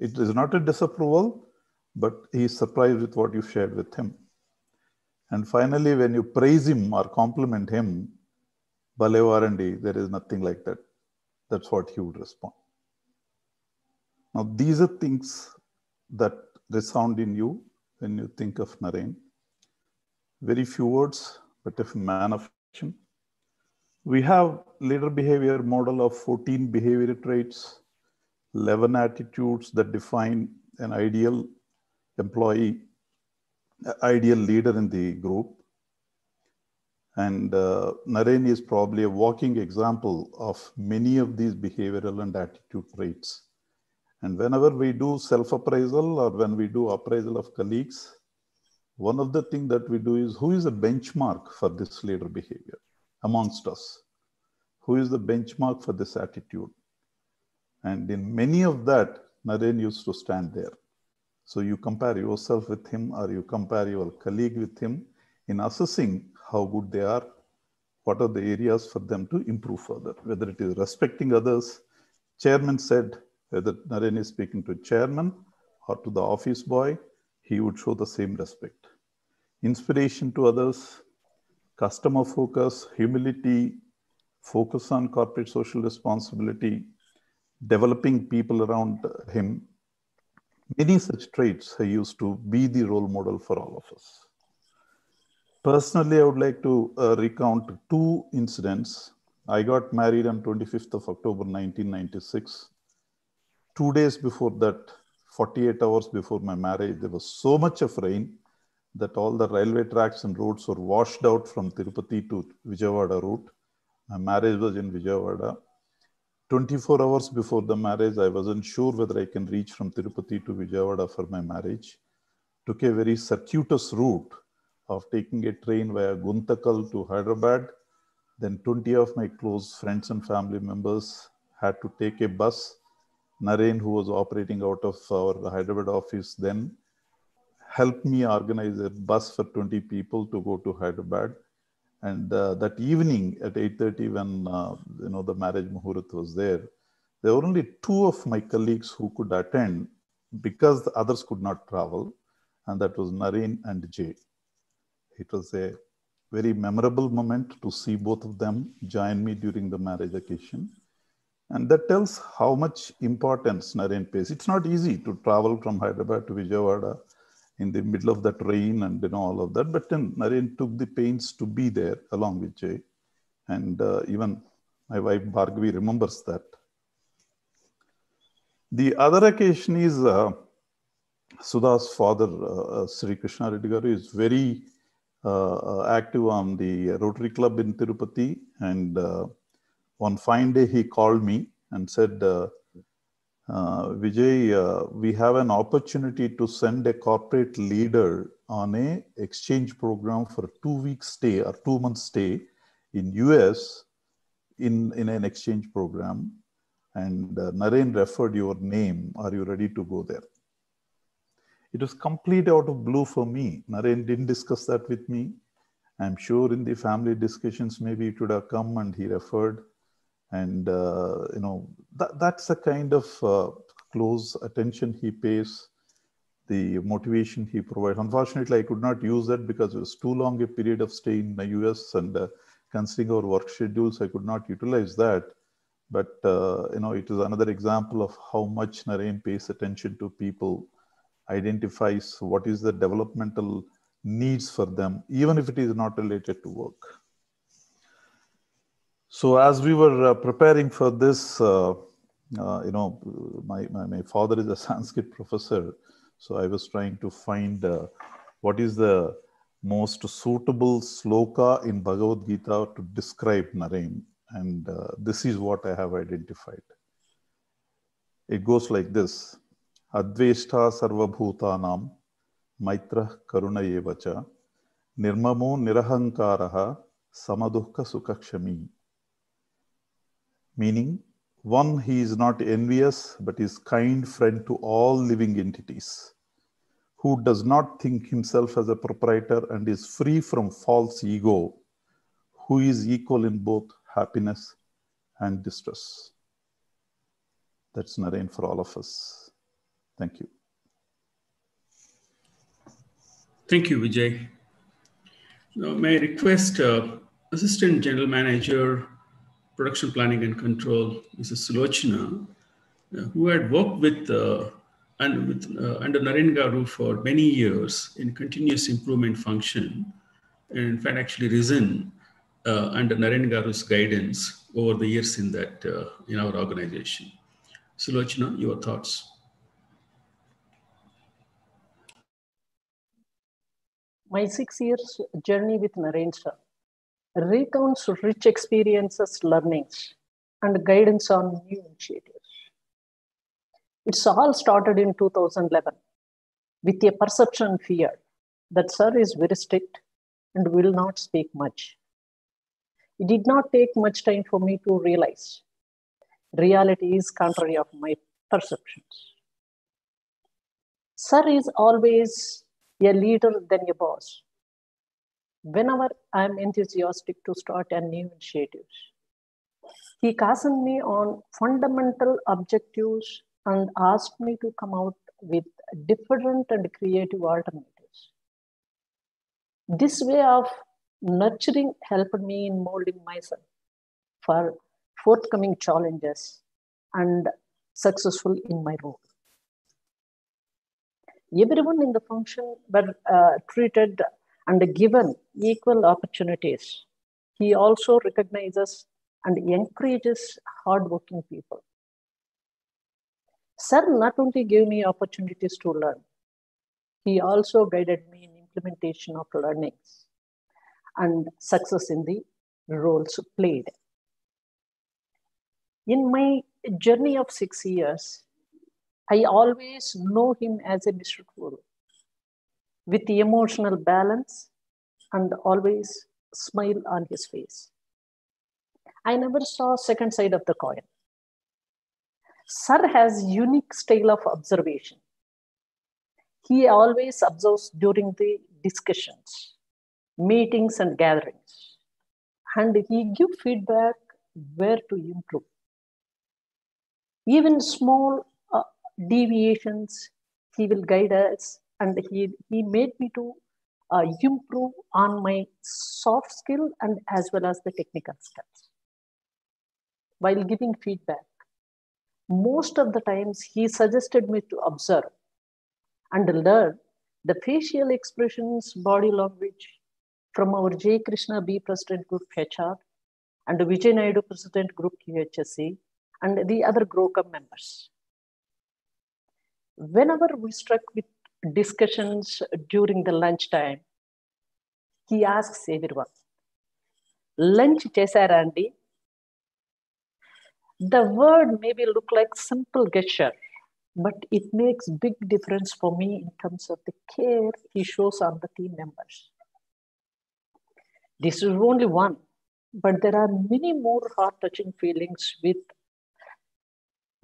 It is not a disapproval, but he is surprised with what you shared with him. And finally, when you praise him or compliment him, Bale Varandi, there is nothing like that. That's what he would respond. Now, these are things that resound in you when you think of Naren. Very few words, but a man of action. We have leader behavior model of 14 behavior traits, 11 attitudes that define an ideal employee, ideal leader in the group. And Naren is probably a walking example of many of these behavioral and attitude traits. And whenever we do self-appraisal or when we do appraisal of colleagues, one of the things that we do is, who is a benchmark for this leader behavior amongst us? Who is the benchmark for this attitude? And in many of that, Naren used to stand there. So you compare yourself with him or you compare your colleague with him in assessing how good they are, what are the areas for them to improve further, whether it is respecting others. Chairman said, whether Naren is speaking to chairman or to the office boy, he would show the same respect. Inspiration to others, customer focus, humility, focus on corporate social responsibility, developing people around him. Many such traits he used to be the role model for all of us. Personally, I would like to recount two incidents. I got married on 25th of October, 1996. 2 days before that, 48 hours before my marriage, there was so much of rain that all the railway tracks and roads were washed out from Tirupati to Vijayawada route. My marriage was in Vijayawada. 24 hours before the marriage, I wasn't sure whether I can reach from Tirupati to Vijayawada for my marriage. Took a very circuitous route of taking a train via Guntakal to Hyderabad. Then 20 of my close friends and family members had to take a bus. Naren, who was operating out of our Hyderabad office then, helped me organize a bus for 20 people to go to Hyderabad. And that evening at 8:30, when the marriage muhurat was there were only two of my colleagues who could attend because the others could not travel, and that was Naren and Jay. It was a very memorable moment to see both of them join me during the marriage occasion. And that tells how much importance Naren pays. It's not easy to travel from Hyderabad to Vijayawada in the middle of that rain and all of that. But then Naren took the pains to be there along with Jay. And even my wife Bhargavi remembers that. The other occasion is Sudha's father, Sri Krishna Reddy Garu, is very active on the Rotary Club in Tirupati. And one fine day he called me and said, Vijay, we have an opportunity to send a corporate leader on a exchange program for a 2-week stay or 2-month stay in US in an exchange program. And Naren referred your name. Are you ready to go there? It was complete out of blue for me. Naren didn't discuss that with me. I'm sure in the family discussions, maybe it would have come and he referred. And, that's the kind of close attention he pays, the motivation he provides. Unfortunately, I could not use that because it was too long a period of stay in the US, and considering our work schedules, I could not utilize that. But, it is another example of how much Naren pays attention to people, identifies what is the developmental needs for them, even if it is not related to work. So as we were preparing for this, my father is a Sanskrit professor. So I was trying to find what is the most suitable sloka in Bhagavad Gita to describe Naren. And this is what I have identified. It goes like this. Adveshta sarvabhutanam maitra karuna evacha nirmamo nirahankaraha samadukha sukakshami. Meaning, one, he is not envious, but is kind friend to all living entities, who does not think himself as a proprietor and is free from false ego, who is equal in both happiness and distress. That's Naren for all of us. Thank you. Thank you, Vijay. Now, may I request Assistant General Manager, Production Planning and Control, Mrs. Sulochana, who had worked with under Naren Garu for many years in continuous improvement function, and in fact actually risen under Naren Garu's guidance over the years in our organization. Sulochana, your thoughts? My 6 years journey with Naren sir recounts rich experiences, learnings, and guidance on new initiatives. It's all started in 2011 with a perception and fear that sir is very strict and will not speak much. It did not take much time for me to realize reality is contrary of my perceptions. Sir is always a leader than a boss. Whenever I am enthusiastic to start a new initiative, he cautioned me on fundamental objectives and asked me to come out with different and creative alternatives. This way of nurturing helped me in molding myself for forthcoming challenges and successful in my role. Everyone in the function were treated and given equal opportunities. He also recognizes and encourages hardworking people. Sir not only gave me opportunities to learn, he also guided me in implementation of learnings and success in the roles played. In my journey of 6 years, I always know him as a Mr. Cool, with emotional balance and always smile on his face. I never saw second side of the coin. Sir has unique style of observation. He always observes during the discussions, meetings and gatherings, and he gives feedback where to improve. Even small deviations, he will guide us, and he made me to improve on my soft skill and as well as the technical skills. While giving feedback, most of the times he suggested me to observe and learn the facial expressions, body language from our J. Krishna B. President Group HR and Vijay Naidu President Group QHSC and the other GROCOM members. Whenever we struck with discussions during the lunchtime, he asks everyone, lunch chesara andi? The word maybe look like simple gesture, but it makes big difference for me in terms of the care he shows on the team members. This is only one, but there are many more heart-touching feelings with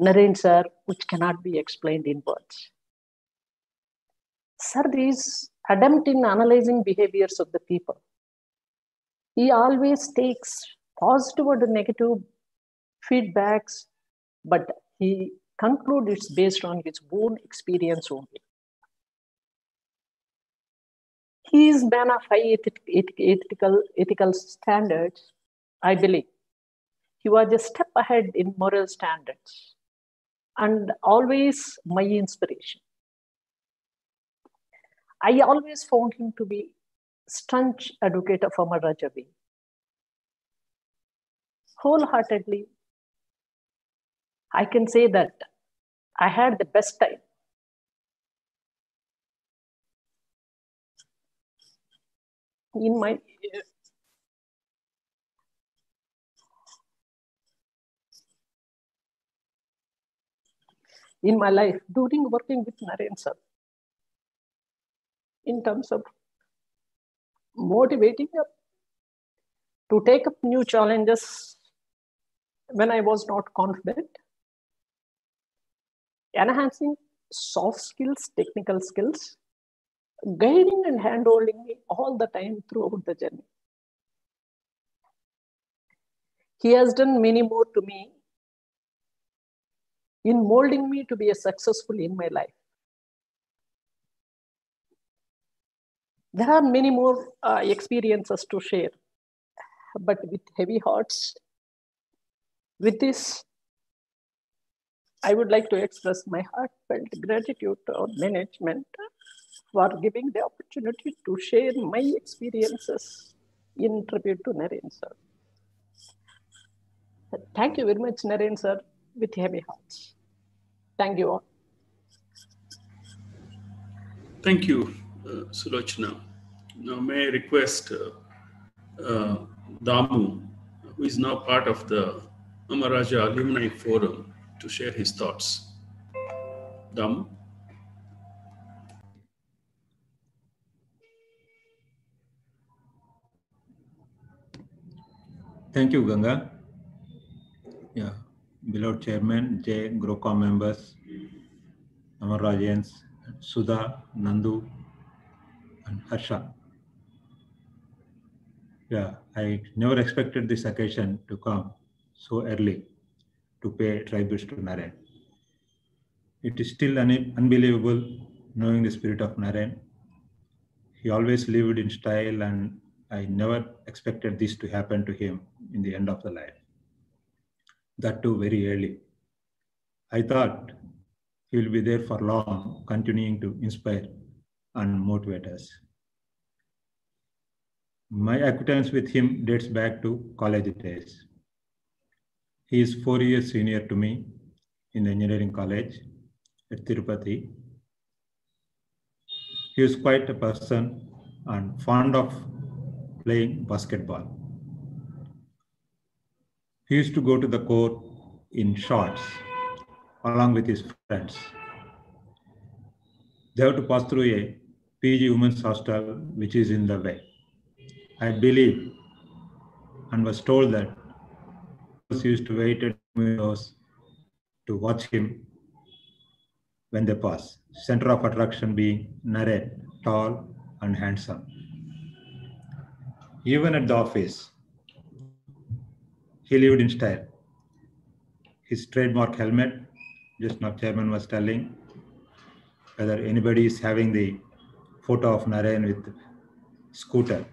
Naren sir, which cannot be explained in words. Sir is adept in analyzing behaviors of the people He always takes positive and negative feedbacks, but he concludes based on his own experience only. He is man of high ethical standards, I believe. He was a step ahead in moral standards and always my inspiration. I always found him to be staunch advocate of Amara. Wholeheartedly, I can say that I had the best time. In my life during working with Naren sir, in terms of motivating up to take up new challenges when I was not confident, enhancing soft skills, technical skills, guiding and hand-holding me all the time throughout the journey. He has done many more to me in molding me to be a successful in my life. There are many more experiences to share, but with heavy hearts, with this, I would like to express my heartfelt gratitude to our management for giving the opportunity to share my experiences in tribute to Naren sir. Thank you very much, Naren sir, with heavy hearts. Thank you all. Thank you, Sulochana. Now, may I request Damu, who is now part of the Amaraja Alumni Forum, to share his thoughts. Damu? Thank you, Ganga. Yeah, beloved Chairman, Jay, GROCOM members, Rajaians, Sudha, Nandu, and Harsha. Yeah, I never expected this occasion to come so early to pay tributes to Naren. It is still unbelievable knowing the spirit of Naren. He always lived in style, and I never expected this to happen to him in the end of the life. That too very early. I thought he will be there for long, continuing to inspire and motivate us. My acquaintance with him dates back to college days. He is 4 years senior to me in the engineering college at Tirupati. He is quite a person and fond of playing basketball. He used to go to the court in shorts along with his friends. They have to pass through a PG women's hostel which is in the way. I believe and was told that he used to wait at windows to watch him when they pass. Center of attraction being Naren, tall and handsome. Even at the office, he lived in style. His trademark helmet, just now Chairman was telling, whether anybody is having the photo of Naren with scooter.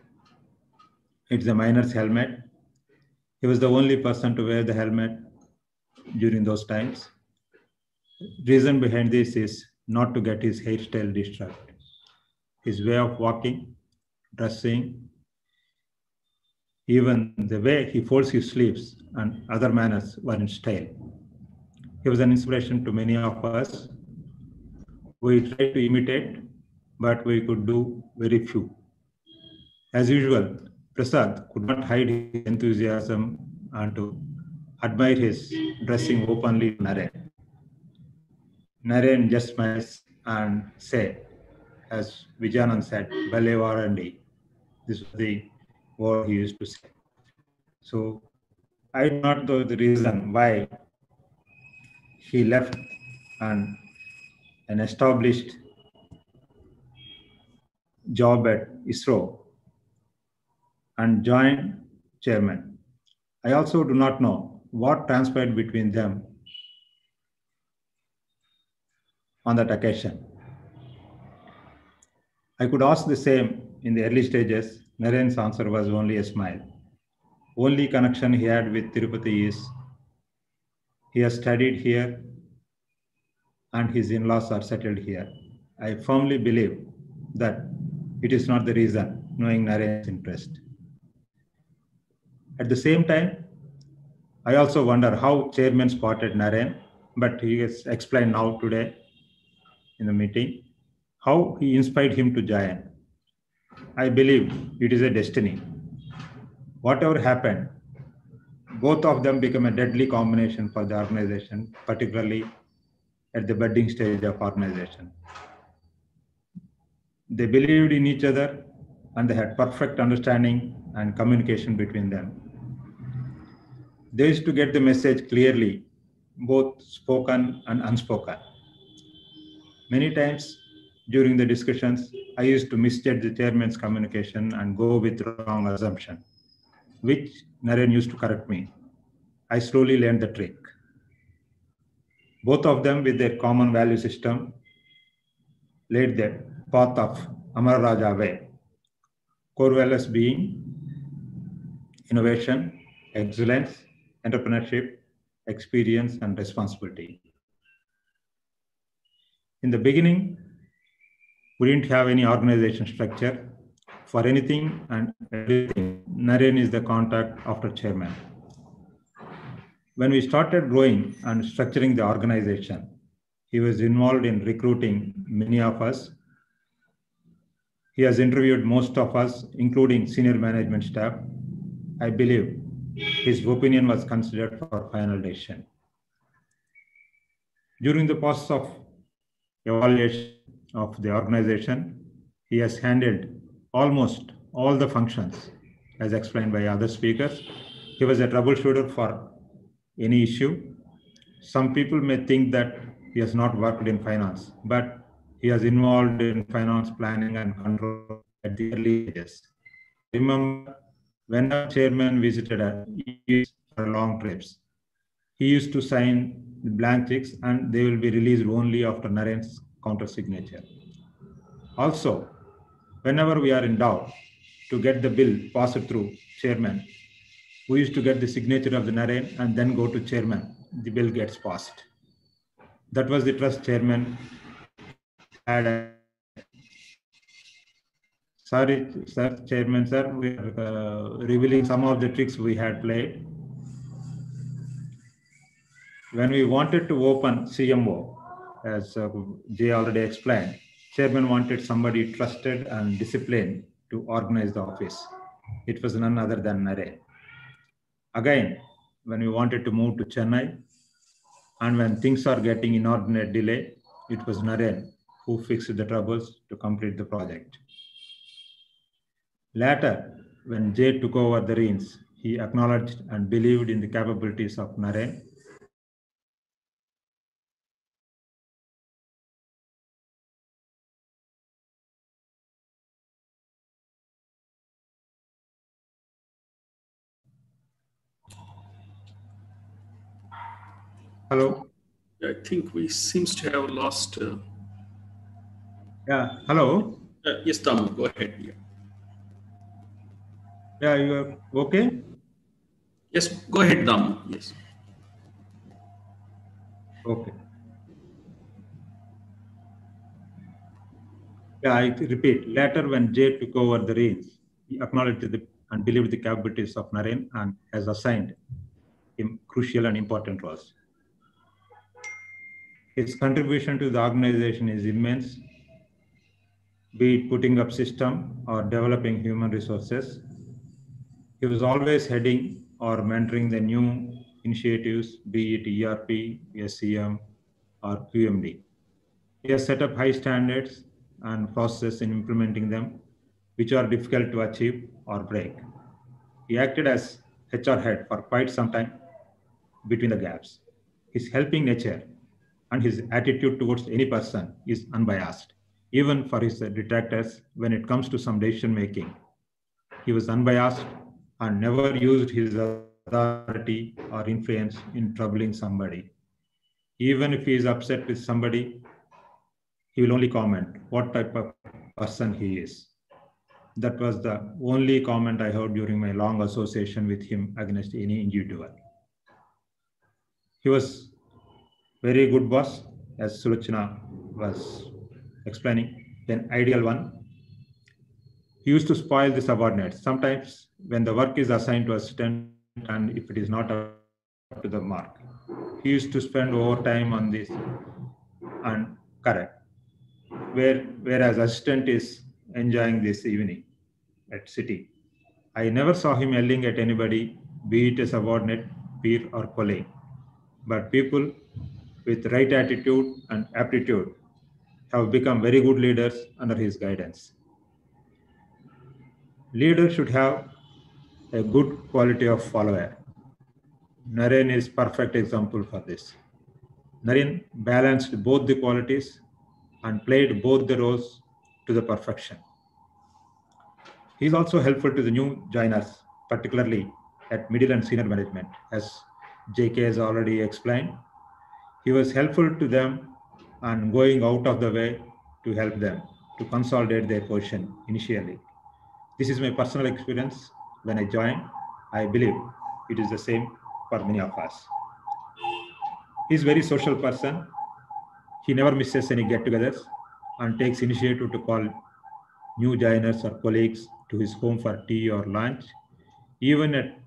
It's the miner's helmet. He was the only person to wear the helmet during those times. Reason behind this is not to get his hairstyle distracted. His way of walking, dressing, even the way he folds his sleeves and other manners were in style. He was an inspiration to many of us. We tried to imitate, but we could do very few. As usual, Prasad could not hide his enthusiasm and to admire his dressing openly to Naren. Naren just smiles and said, as Vijayanand said, Bale Varandi. This was the word he used to say. So I do not know the reason why he left an established job at ISRO and joint chairman. I also do not know what transpired between them on that occasion. I could ask the same in the early stages. Naren's answer was only a smile. Only connection he had with Tirupati is he has studied here and his in-laws are settled here. I firmly believe that it is not the reason, knowing Naren's interest. At the same time, I also wonder how chairman spotted Naren, but he has explained now today in the meeting how he inspired him to join. I believe it is a destiny. Whatever happened, both of them become a deadly combination for the organization, particularly at the budding stage of organization. They believed in each other and they had perfect understanding and communication between them. They used to get the message clearly, both spoken and unspoken. Many times during the discussions, I used to misjudge the chairman's communication and go with wrong assumption, which Naren used to correct me. I slowly learned the trick. Both of them, with their common value system, laid the path of Amara way. Core values being innovation, excellence, entrepreneurship, experience, and responsibility. In the beginning, we didn't have any organization structure. For anything and everything, Naren is the contact after chairman. When we started growing and structuring the organization, he was involved in recruiting many of us. He has interviewed most of us, including senior management staff. I believe his opinion was considered for final decision. During the process of evaluation of the organization, he has handled almost all the functions, as explained by other speakers. He was a troubleshooter for any issue. Some people may think that he has not worked in finance, but he has involved in finance planning and control at the early stages. Remember, when our chairman visited us for long trips, he used to sign the blank checks and they will be released only after Naren's counter signature. Also, whenever we are in doubt to get the bill passed through chairman, we used to get the signature of the Naren and then go to chairman. The bill gets passed. That was the trust chairman had. Sorry, sir, chairman, sir, we are revealing some of the tricks we had played. When we wanted to open CMO, as Jay already explained, chairman wanted somebody trusted and disciplined to organize the office. It was none other than Naren. Again, when we wanted to move to Chennai, and when things are getting inordinate delay, it was Naren who fixed the troubles to complete the project. Later, when Jay took over the reins, he acknowledged and believed in the capabilities of Naren. Hello. I think we seems to have lost. Yeah. Hello. Yes, Tom, go ahead. Yeah. Yeah, you are okay? Yes, go ahead, Dam. Yes. Okay. Yeah, I repeat. Later, when Jay took over the reins, he acknowledged and believed the capabilities of Naren and has assigned him crucial and important roles. His contribution to the organization is immense, be it putting up system or developing human resources. He was always heading or mentoring the new initiatives, be it ERP, SCM, or QMD. He has set up high standards and processes in implementing them, which are difficult to achieve or break. He acted as HR head for quite some time between the gaps. His helping nature and his attitude towards any person is unbiased, even for his detractors when it comes to some decision making. He was unbiased and never used his authority or influence in troubling somebody. Even if he is upset with somebody, he will only comment what type of person he is. That was the only comment I heard during my long association with him against any individual. He was very good boss, as Sulochana was explaining, an ideal one. He used to spoil the subordinates. Sometimes when the work is assigned to assistant and if it is not up to the mark, he used to spend overtime on this and correct. Whereas assistant is enjoying this evening at city. I never saw him yelling at anybody, be it a subordinate, peer or colleague. But people with right attitude and aptitude have become very good leaders under his guidance. Leaders should have a good quality of follower. Naren is perfect example for this. Naren balanced both the qualities and played both the roles to the perfection. He is also helpful to the new joiners, particularly at middle and senior management. As JK has already explained, he was helpful to them and going out of the way to help them to consolidate their position initially. This is my personal experience when I joined. I believe it is the same for many of us. He is a very social person. He never misses any get-togethers and takes initiative to call new joiners or colleagues to his home for tea or lunch. Even at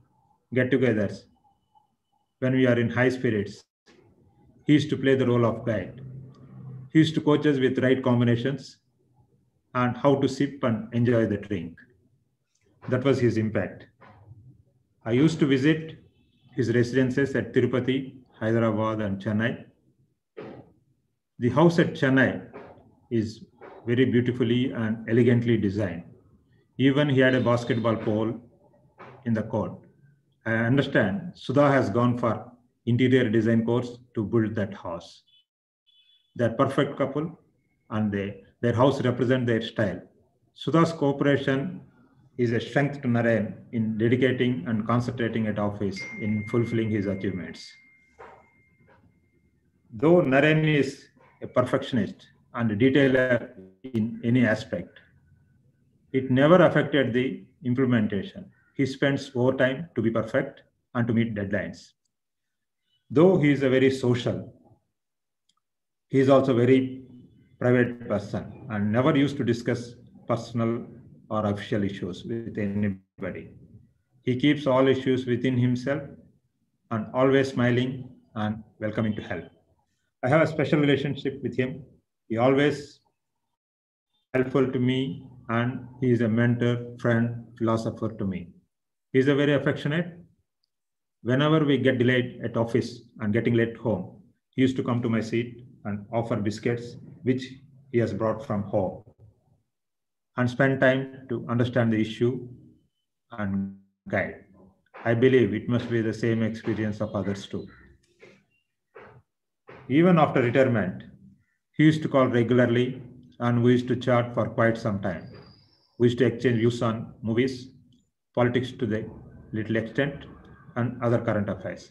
get-togethers, when we are in high spirits, he used to play the role of guide. He used to coach us with right combinations and how to sip and enjoy the drink. That was his impact. I used to visit his residences at Tirupati, Hyderabad, and Chennai. The house at Chennai is very beautifully and elegantly designed. Even he had a basketball pole in the court. I understand Sudha has gone for interior design course to build that house. They're perfect couple and their house represents their style. Sudha's cooperation is a strength to Naren in dedicating and concentrating at office in fulfilling his achievements. Though Naren is a perfectionist and a detailer in any aspect, it never affected the implementation. He spends overtime to be perfect and to meet deadlines. Though he is a very social, he is also a very private person and never used to discuss personal or official issues with anybody. He keeps all issues within himself and always smiling and welcoming to help. I have a special relationship with him. He always helpful to me and he is a mentor, friend, philosopher to me. He is a very affectionate. Whenever we get delayed at office and getting late home, he used to come to my seat and offer biscuits, which he has brought from home, and spend time to understand the issue and guide. I believe it must be the same experience of others too. Even after retirement, he used to call regularly and we used to chat for quite some time. We used to exchange views on movies, politics to the little extent, and other current affairs.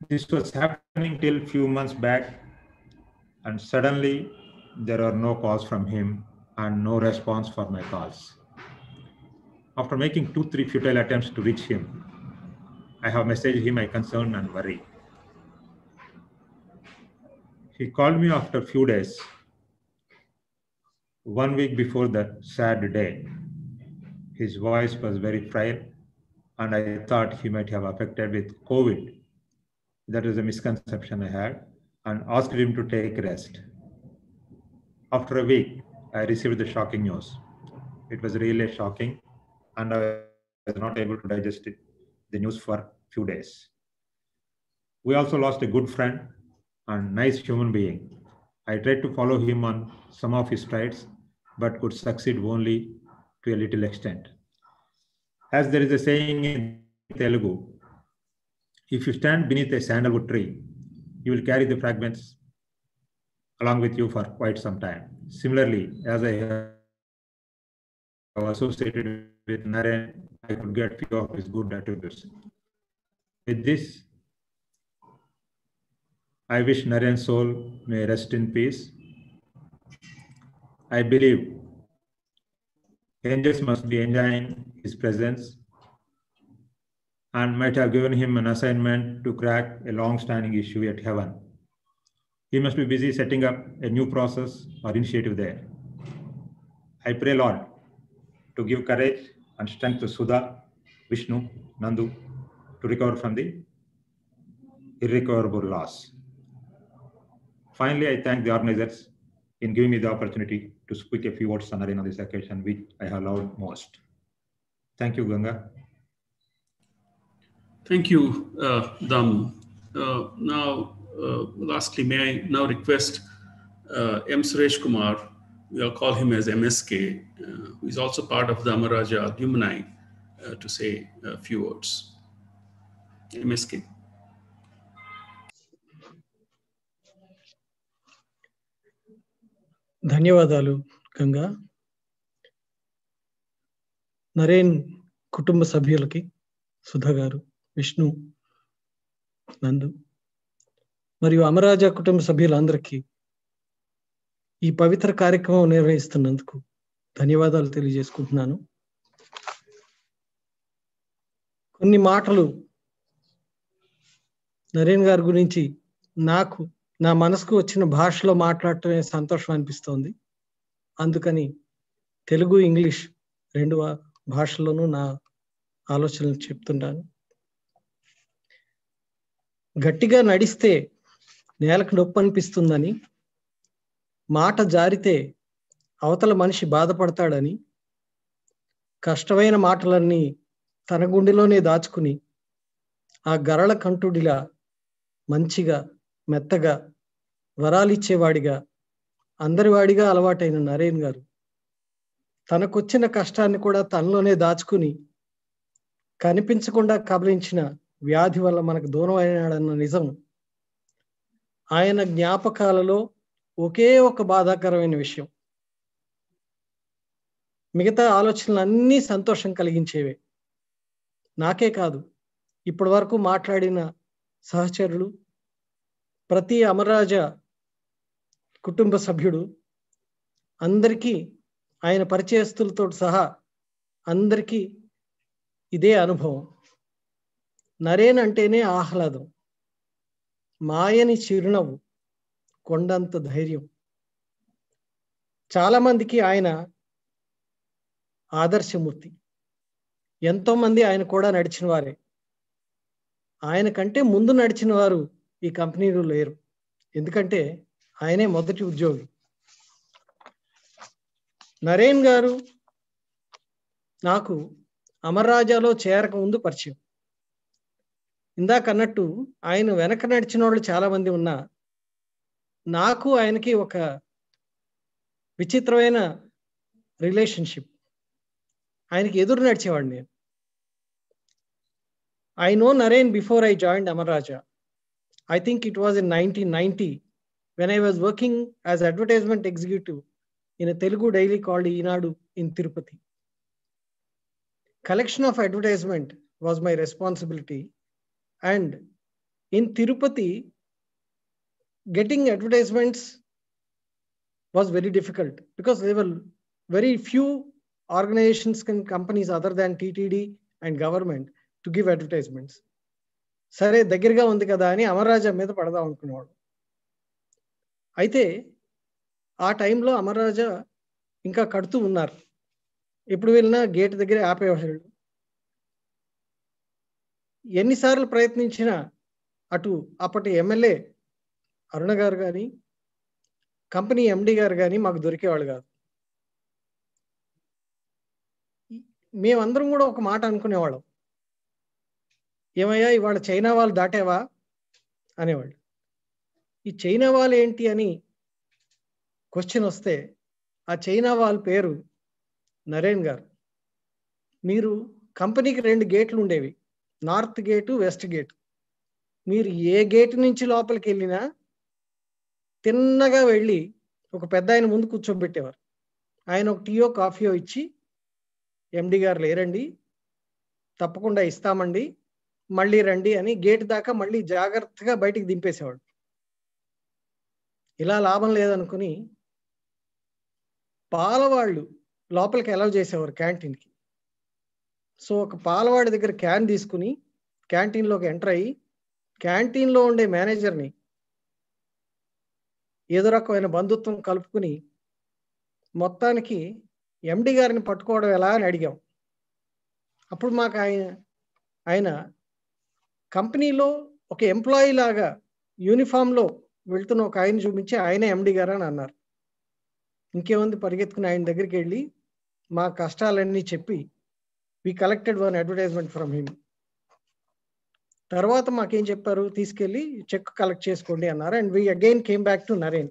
This was happening till few months back, and suddenly there are no calls from him and no response for my calls. After making 2-3 futile attempts to reach him, I have messaged him my concern and worry. He called me after a few days, 1 week before that sad day. His voice was very frail and I thought he might have affected with COVID. That was a misconception I had and asked him to take rest. After a week, I received the shocking news. It was really shocking and I was not able to digest the news for a few days. We also lost a good friend and nice human being. I tried to follow him on some of his strides, but could succeed only to a little extent. As there is a saying in Telugu, if you stand beneath a sandalwood tree, you will carry the fragments along with you for quite some time. Similarly, as I associated with Naren, I could get few of his good attributes. With this, I wish Naren's soul may rest in peace. I believe angels must be enjoying his presence and might have given him an assignment to crack a long-standing issue at heaven. He must be busy setting up a new process or initiative there. I pray, Lord, to give courage and strength to Sudha, Vishnu, Nandu to recover from the irrecoverable loss. Finally, I thank the organizers in giving me the opportunity to speak a few words on Naren on this occasion, which I have loved most. Thank you, Ganga. Thank you, Dam. Lastly, may I now request M. Suresh Kumar, we'll call him as MSK, who is also part of the Amaraja alumni, to say a few words. MSK. ధన్యవాదాలు గంగా. నరేన్ కుటుంబ సభ్యులకి, సుధా గారు, విష్ణు, నందు మరియు అమరాజా కుటుంబ సభ్యులందరికీ ఈ పవిత్ర కార్యక్రమం నిర్వహిస్తున్నందుకు ధన్యవాదాలు తెలియజేసుకుంటున్నాను. కొన్ని మాటలు నరేన్ గారి గురించి నాకు నా మనసుకు వచ్చిన భాషలో మాట్లాడటమే సంతోషం అనిపిస్తోంది. అందుకని తెలుగు, ఇంగ్లీష్ రెండు భాషల్లోనూ నా ఆలోచనలు చెప్తుంటాను. గట్టిగా నడిస్తే నేలకు నొప్పి అనిపిస్తుందని, మాట జారితే అవతల మనిషి బాధపడతాడని, కష్టమైన మాటలన్నీ తన గుండెలోనే దాచుకుని ఆ గరళ కంఠుడిలా మంచిగా, మెత్తగా, వరాలిచ్చేవాడిగా, అందరివాడిగా అలవాటైన నరేన్ గారు తనకొచ్చిన కష్టాన్ని కూడా తనలోనే దాచుకుని కనిపించకుండా కబలించిన వ్యాధి వల్ల మనకు దూరం అయినాడన్న నిజం ఆయన జ్ఞాపకాలలో ఒకే ఒక బాధాకరమైన విషయం. మిగతా ఆలోచనలు అన్నీ సంతోషం కలిగించేవే. నాకే కాదు, ఇప్పటి వరకు మాట్లాడిన సహచరులు, ప్రతి అమరాజా కుటుంబ సభ్యుడు, అందరికీ, ఆయన పరిచయస్తులతో సహా అందరికీ ఇదే అనుభవం. నరేన్ అంటేనే ఆహ్లాదం, మాయని చిరునవ్వు, కొండంత ధైర్యం. చాలామందికి ఆయన ఆదర్శమూర్తి. ఎంతోమంది ఆయన కూడా నడిచిన వారే. ఆయన కంటే ముందు నడిచిన వారు ఈ కంపెనీలో లేరు, ఎందుకంటే ఆయనే మొదటి ఉద్యోగి. నరేన్ గారు నాకు అమర్రాజాలో చేరక ముందు పరిచయం. ఇందాక అన్నట్టు ఆయన వెనక నడిచిన వాళ్ళు చాలా మంది ఉన్నా నాకు ఆయనకి ఒక విచిత్రమైన రిలేషన్షిప్. ఆయనకి ఎదురు నడిచేవాడిని నేను. I know Naren before I joined Amaraja. I think it was in 1990 when I was working as advertisement executive in a Telugu daily called Eenadu in Tirupati. Collection of advertisement was my responsibility, and in Tirupati, getting advertisements was very difficult because there were very few organizations and companies other than TTD and government to give advertisements. సరే, దగ్గరగా ఉంది కదా అని అమర్రాజా మీద పడదాం అనుకునేవాడు. అయితే ఆ టైంలో అమర్రాజా ఇంకా కడుతూ ఉన్నారు. ఎప్పుడు వెళ్ళినా గేట్ దగ్గర ఆపేవాడు. ఎన్నిసార్లు ప్రయత్నించినా అటు అప్పటి ఎమ్మెల్యే అరుణ గారు కానీ, కంపెనీ ఎండి గారు కానీ మాకు దొరికేవాళ్ళు కాదు. మేమందరం కూడా ఒక మాట అనుకునేవాళ్ళం, ఏమయ్యా ఇవాళ చైనా వాళ్ళు దాటేవా అనేవాళ్ళు. ఈ చైనా వాళ్ళు ఏంటి అని క్వశ్చన్ వస్తే ఆ చైనా వాళ్ళ పేరు నరేన్ గారు. మీరు కంపెనీకి 2 గేట్లు ఉండేవి, నార్త్ గేటు, వెస్ట్ గేటు. మీరు ఏ గేటు నుంచి లోపలికి వెళ్ళినా తిన్నగా వెళ్ళి ఒక పెద్ద ఆయన ముందు కూర్చోబెట్టేవారు. ఆయన ఒక టీయో కాఫీయో ఇచ్చి ఎండి గారు లేరండి, తప్పకుండా ఇస్తామండి, మళ్ళీ రండి అని గేట్ దాకా మళ్ళీ జాగ్రత్తగా బయటికి దింపేసేవాడు. ఇలా లాభం లేదనుకుని పాలవాళ్ళు లోపలికి అలౌ చేసేవారు క్యాంటీన్కి. సో ఒక పాలవాడి దగ్గర క్యాన్ తీసుకుని క్యాంటీన్లోకి ఎంటర్ అయ్యి క్యాంటీన్లో ఉండే మేనేజర్ని ఏదో రకమైన బంధుత్వం కలుపుకుని మొత్తానికి ఎండి గారిని పట్టుకోవడం ఎలా అని అడిగాం. అప్పుడు మాకు ఆయన కంపెనీలో ఒక ఎంప్లాయీ లాగా యూనిఫామ్లో వెళ్తున్న ఒక ఆయన చూపించి ఆయనే ఎండి గారు అని అన్నారు. ఇంకేముంది, పరిగెత్తుకుని ఆయన దగ్గరికి వెళ్ళి మా కష్టాలన్నీ చెప్పి we collected one advertisement from him. తర్వాత మాకేం చెప్పారు, తీసుకెళ్ళి చెక్ కలెక్ట్ చేసుకోండి అన్నారు. And we again came back to Naren.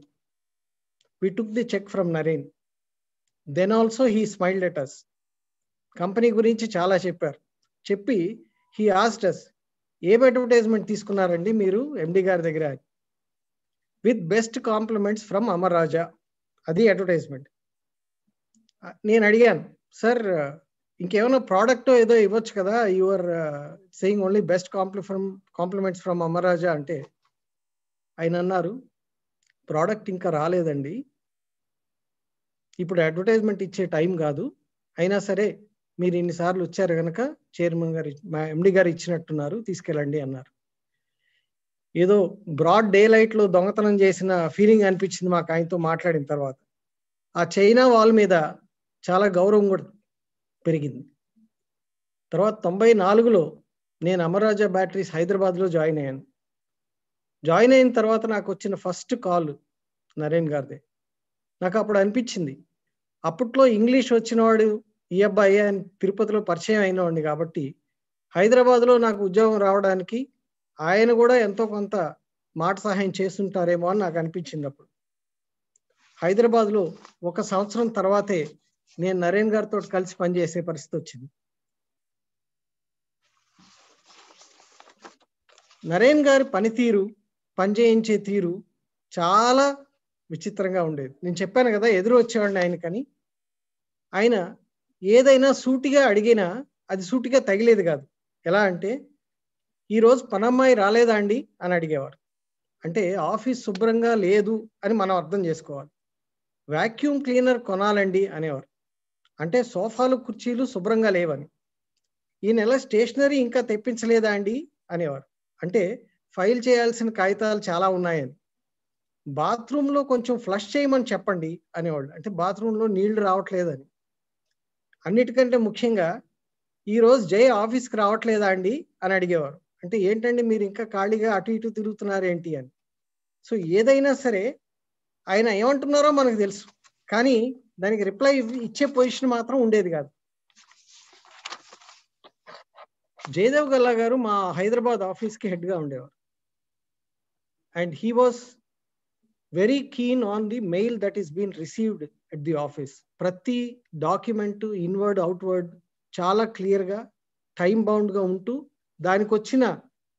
We took the cheque from Naren. Then also he smiled at us. Company గురించి చాలా చెప్పారు. చెప్పి హీ ఆస్క్డ్ అస్, ఏం అడ్వర్టైజ్మెంట్ తీసుకున్నారండి మీరు ఎండి గారి దగ్గర? With best compliments from Amara Raja, అది అడ్వర్టైజ్మెంట్. నేను అడిగాను, సార్ ఇంకేమైనా ప్రోడక్ట్ ఏదో ఇవ్వచ్చు కదా, your saying only best compliments from Amara Raja అంటే ఆయన అన్నారు, ప్రోడక్ట్ ఇంకా రాలేదండి, ఇప్పుడు అడ్వర్టైజ్మెంట్ ఇచ్చే టైం కాదు, అయినా సరే మీరు ఇన్నిసార్లు వచ్చారు కనుక చైర్మన్ గారు మా ఎండి గారు ఇచ్చినట్టున్నారు, తీసుకెళ్ళండి అన్నారు. ఏదో బ్రాడ్ డే లైట్లో దొంగతనం చేసిన ఫీలింగ్ అనిపించింది మాకు ఆయనతో మాట్లాడిన తర్వాత. ఆ చైనా వాల్ మీద చాలా గౌరవం కూడా పెరిగింది. తర్వాత 94లో నేను అమరాజా బ్యాటరీస్ హైదరాబాద్లో జాయిన్ అయ్యాను. జాయిన్ అయిన తర్వాత నాకు వచ్చిన ఫస్ట్ కాల్ నరేన్ గారిదే. నాకు అప్పుడు అనిపించింది, అప్పట్లో ఇంగ్లీష్ వచ్చినవాడు ఈ అబ్బాయి అని తిరుపతిలో పరిచయం అయినవాడిని కాబట్టి హైదరాబాద్లో నాకు ఉద్యోగం రావడానికి ఆయన కూడా ఎంతో కొంత మాట సహాయం చేస్తుంటారేమో అని నాకు అనిపించింది. అప్పుడు హైదరాబాద్లో 1 సంవత్సరం తర్వాతే నేను నరేన్ గారితో కలిసి పనిచేసే పరిస్థితి వచ్చింది. నరేన్ గారి పనితీరు, పనిచేయించే తీరు చాలా విచిత్రంగా ఉండేది. నేను చెప్పాను కదా, ఎదురు వచ్చేవాడిని ఆయనకని. ఆయన ఏదైనా సూటిగా అడిగినా అది సూటిగా తగిలేది కాదు. ఎలా అంటే, ఈరోజు పనమ్మాయి రాలేదా అండి అని అడిగేవారు. అంటే ఆఫీస్ శుభ్రంగా లేదు అని మనం అర్థం చేసుకోవాలి. వాక్యూమ్ క్లీనర్ కొనాలండి అనేవారు, అంటే సోఫాలు కుర్చీలు శుభ్రంగా లేవని. ఈ నెల స్టేషనరీ ఇంకా తెప్పించలేదా అండి అనేవారు, అంటే ఫైల్ చేయాల్సిన కాగితాలు చాలా ఉన్నాయని. బాత్రూంలో కొంచెం ఫ్లష్ చేయమని చెప్పండి అనేవాళ్ళు, అంటే బాత్రూంలో నీళ్లు రావట్లేదని. అన్నిటికంటే ముఖ్యంగా ఈరోజు జై ఆఫీస్కి రావట్లేదా అండి అని అడిగేవారు, అంటే ఏంటండి మీరు ఇంకా ఖాళీగా అటు ఇటు తిరుగుతున్నారు ఏంటి అని. సో ఏదైనా సరే ఆయన ఏమంటున్నారో మనకు తెలుసు, కానీ దానికి రిప్లై ఇచ్చే పొజిషన్ మాత్రం ఉండేది కాదు. జయదేవ్ గల్లా గారు మా హైదరాబాద్ ఆఫీస్కి హెడ్గా ఉండేవారు. And he was very keen on the mail that is been received at the office. ప్రతి డాక్యుమెంట్ ఇన్వర్డ్ అవుట్వర్డ్ చాలా క్లియర్గా టైం బౌండ్గా ఉంటూ దానికి వచ్చిన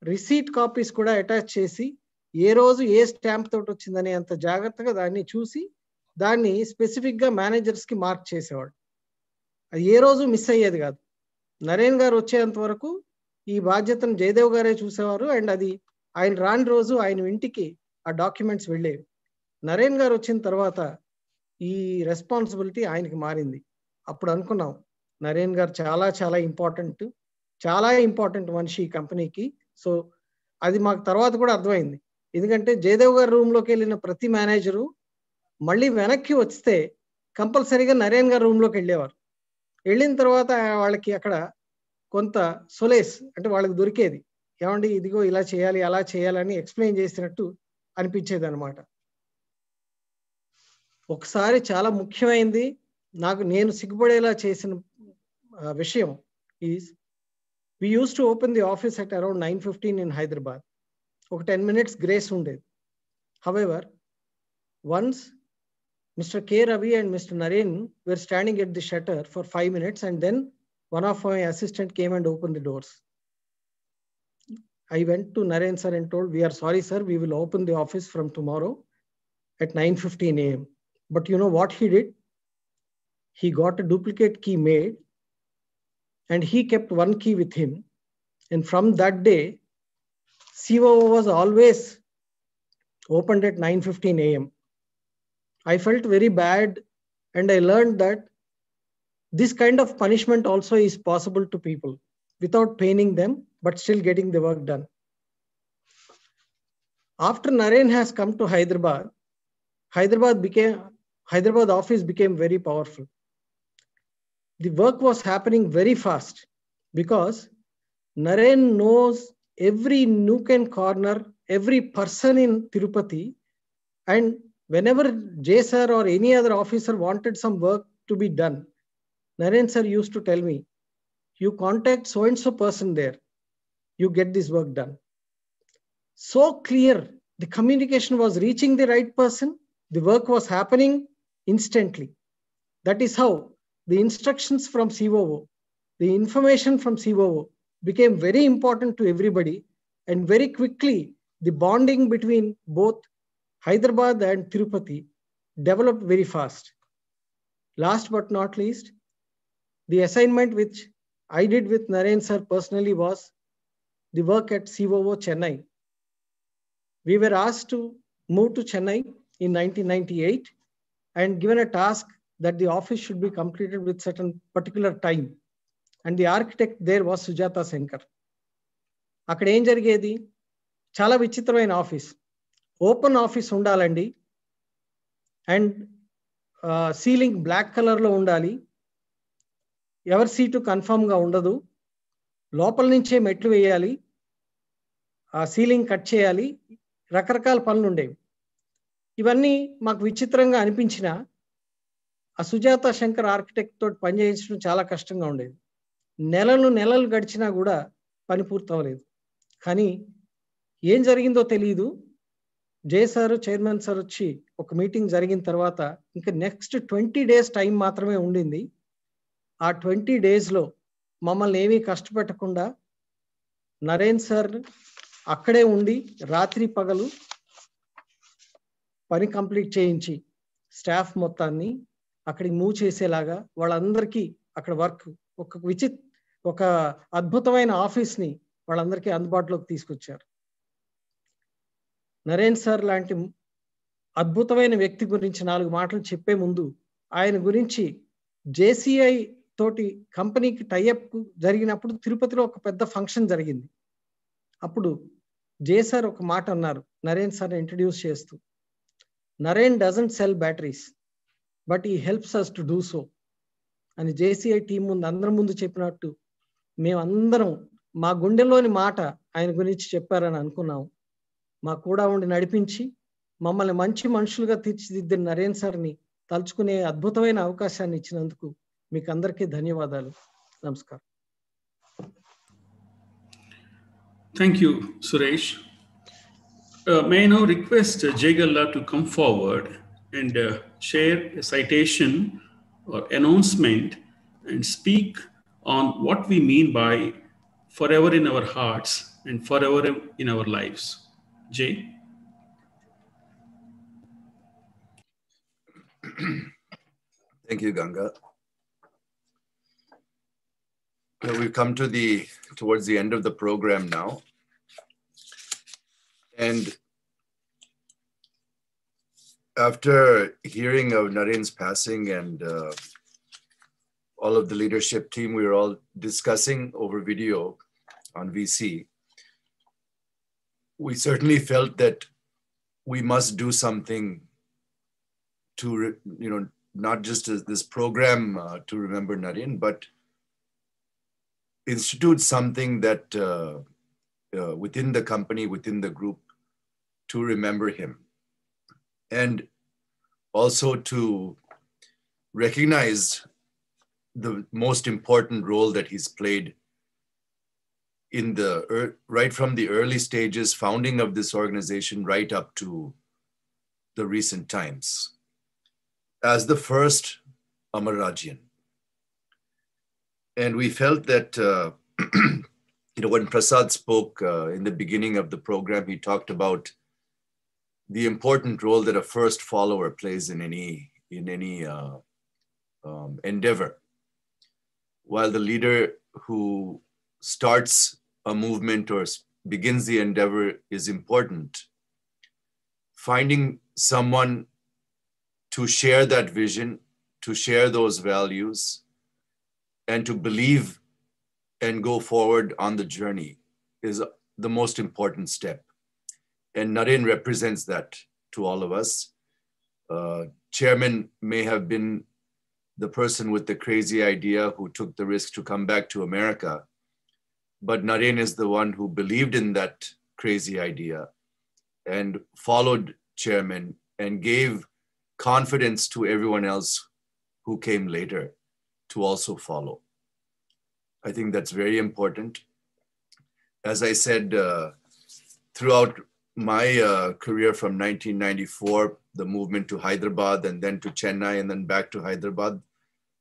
రిసీట్ కాపీస్ కూడా అటాచ్ చేసి ఏ రోజు ఏ స్టాంప్ తోటి వచ్చిందనే అంత జాగ్రత్తగా దాన్ని చూసి దాన్ని స్పెసిఫిక్గా మేనేజర్స్కి మార్క్ చేసేవాడు. అది ఏ రోజు మిస్ అయ్యేది కాదు. నరేన్ గారు వచ్చేంత వరకు ఈ బాధ్యతను జయదేవ్ గారే చూసేవారు. అండ్ అది ఆయన రాని రోజు ఆయన ఇంటికి ఆ డాక్యుమెంట్స్ వెళ్ళేవి. నరేన్ గారు వచ్చిన తర్వాత ఈ రెస్పాన్సిబిలిటీ ఆయనకి మారింది. అప్పుడు అనుకున్నాం, నరేన్ గారు చాలా చాలా ఇంపార్టెంట్ మనిషి ఈ కంపెనీకి. సో అది మాకు తర్వాత కూడా అర్థమైంది. ఎందుకంటే జయదేవ్ గారి రూమ్లోకి వెళ్ళిన ప్రతి మేనేజరు మళ్ళీ వెనక్కి వస్తే కంపల్సరీగా నరేన్ గారి రూమ్లోకి వెళ్ళేవారు. వెళ్ళిన తర్వాత వాళ్ళకి అక్కడ కొంత సొలేస్ అంటే వాళ్ళకి దొరికేది, ఏమండి ఇదిగో ఇలా చేయాలి అలా చేయాలని ఎక్స్ప్లెయిన్ చేసినట్టు అనిపించేది అనమాట. ఒకసారి చాలా ముఖ్యమైనది నేను సిగ్గుపడేలా చేసిన విషయం is, we used to open the office at around 9:15 in Hyderabad. ఒక 10 minutes grace ఉండేది. However, once Mr. K. Ravi and Mr. Naren were standing at the shutter for 5 minutes, and then one of my assistant came and opened the doors. I went to Naren sir and told, we are sorry sir, we will open the office from tomorrow at 9:15 a.m. But you know what he did? He got a duplicate key made and he kept one key with him. And from that day, COO was always opened at 9:15 a.m. I felt very bad, and I learned that this kind of punishment also is possible to people without paining them, but still getting the work done. After Naren has come to Hyderabad, Hyderabad office became very powerful. The work was happening very fast because Naren knows every nook and corner, every person in Tirupati, and whenever Jay sir or any other officer wanted some work to be done, Naren sir used to tell me, you contact so-and-so person there, you get this work done. So clear, the communication was reaching the right person, the work was happening instantly. That is how the instructions from COO, the information from COO became very important to everybody, and very quickly the bonding between both Hyderabad and Tirupati developed very fast. Last but not least, the assignment which I did with Naren sir personally was the work at COO Chennai. We were asked to move to Chennai in 1998 and given a task that the office should be completed with certain particular time. And the architect there was Sujata Shankar. అక్కడ ఏం జరిగేది, చాలా విచిత్రమైన office. Open office ఉండాలండి, and ceiling black కలర్లో ఉండాలి, ఎవరి seat కన్ఫర్మ్గా ఉండదు, లోపల నుంచే మెట్లు వేయాలి, ఆ సీలింగ్ కట్ చేయాలి, రకరకాల పనులు ఉండేవి. ఇవన్నీ మాకు విచిత్రంగా అనిపించిన ఆ సుజాత శంకర్ ఆర్కిటెక్ట్ తోటి పనిచేయించడం చాలా కష్టంగా ఉండేది. నెలలు గడిచినా కూడా పని పూర్తవలేదు. కానీ ఏం జరిగిందో తెలియదు. జే సార్ చైర్మన్ సార్ వచ్చి ఒక మీటింగ్ జరిగిన తర్వాత ఇంకా నెక్స్ట్ 20 days టైం మాత్రమే ఉండింది. ఆ 20 daysలో మమ్మల్ని ఏమీ కష్టపెట్టకుండా నరేన్ సార్ అక్కడే ఉండి రాత్రి పగలు పని కంప్లీట్ చేయించి స్టాఫ్ మొత్తాన్ని అక్కడికి మూవ్ చేసేలాగా వాళ్ళందరికీ అక్కడ వర్క్ ఒక అద్భుతమైన ఆఫీస్ని వాళ్ళందరికీ అందుబాటులోకి తీసుకొచ్చారు. నరేన్ సార్ లాంటి అద్భుతమైన వ్యక్తి గురించి 4 మాటలు చెప్పే ముందు ఆయన గురించి జేసీఐ తోటి కంపెనీకి టైఅప్ జరిగినప్పుడు తిరుపతిలో ఒక పెద్ద ఫంక్షన్ జరిగింది. అప్పుడు జే సార్ ఒక మాట అన్నారు నరేన్ సార్ ఇంట్రడ్యూస్ చేస్తూ, Naren doesn't sell batteries but he helps us to do so అని జేసీఐ టీం ముందు అందరి ముందు చెప్పినట్టు మేమందరం మా గుండెల్లోని మాట ఆయన గురించి చెప్పారని అనుకున్నాము. మా కూడా ఉండి నడిపించి మమ్మల్ని మంచి మనుషులుగా తీర్చిదిద్దిన నరేన్ సార్ని తలుచుకునే అద్భుతమైన అవకాశాన్ని ఇచ్చినందుకు మీకు అందరికీ ధన్యవాదాలు. నమస్కారం. Thank you, Suresh. May I now request Jay Galla to come forward and share a citation or announcement and speak on what we mean by forever in our hearts and forever in our lives. Jay? Thank you, Ganga. We've come towards the end of the program now. And after hearing of Naren's passing and all of the leadership team, we were all discussing over video on VC. We certainly felt that we must do something to, not just as this program to remember Naren, but institute something that within the company, within the group, to remember him. And also to recognize the most important role that he's played in right from the early stages, founding of this organization, right up to the recent times, as the first Rajaian. And we felt that, when Prasad spoke in the beginning of the program, he talked about the important role that a first follower plays in any endeavor. While the leader who starts a movement or begins the endeavor is important. Finding someone to share that vision, to share those values, and to believe and go forward on the journey is the most important step. And Naren represents that to all of us. Chairman may have been the person with the crazy idea who took the risk to come back to America, but Naren is the one who believed in that crazy idea and followed Chairman and gave confidence to everyone else who came later to also follow. I think that's very important. As I said, throughout my career from 1994, the movement to Hyderabad and then to Chennai and then back to Hyderabad,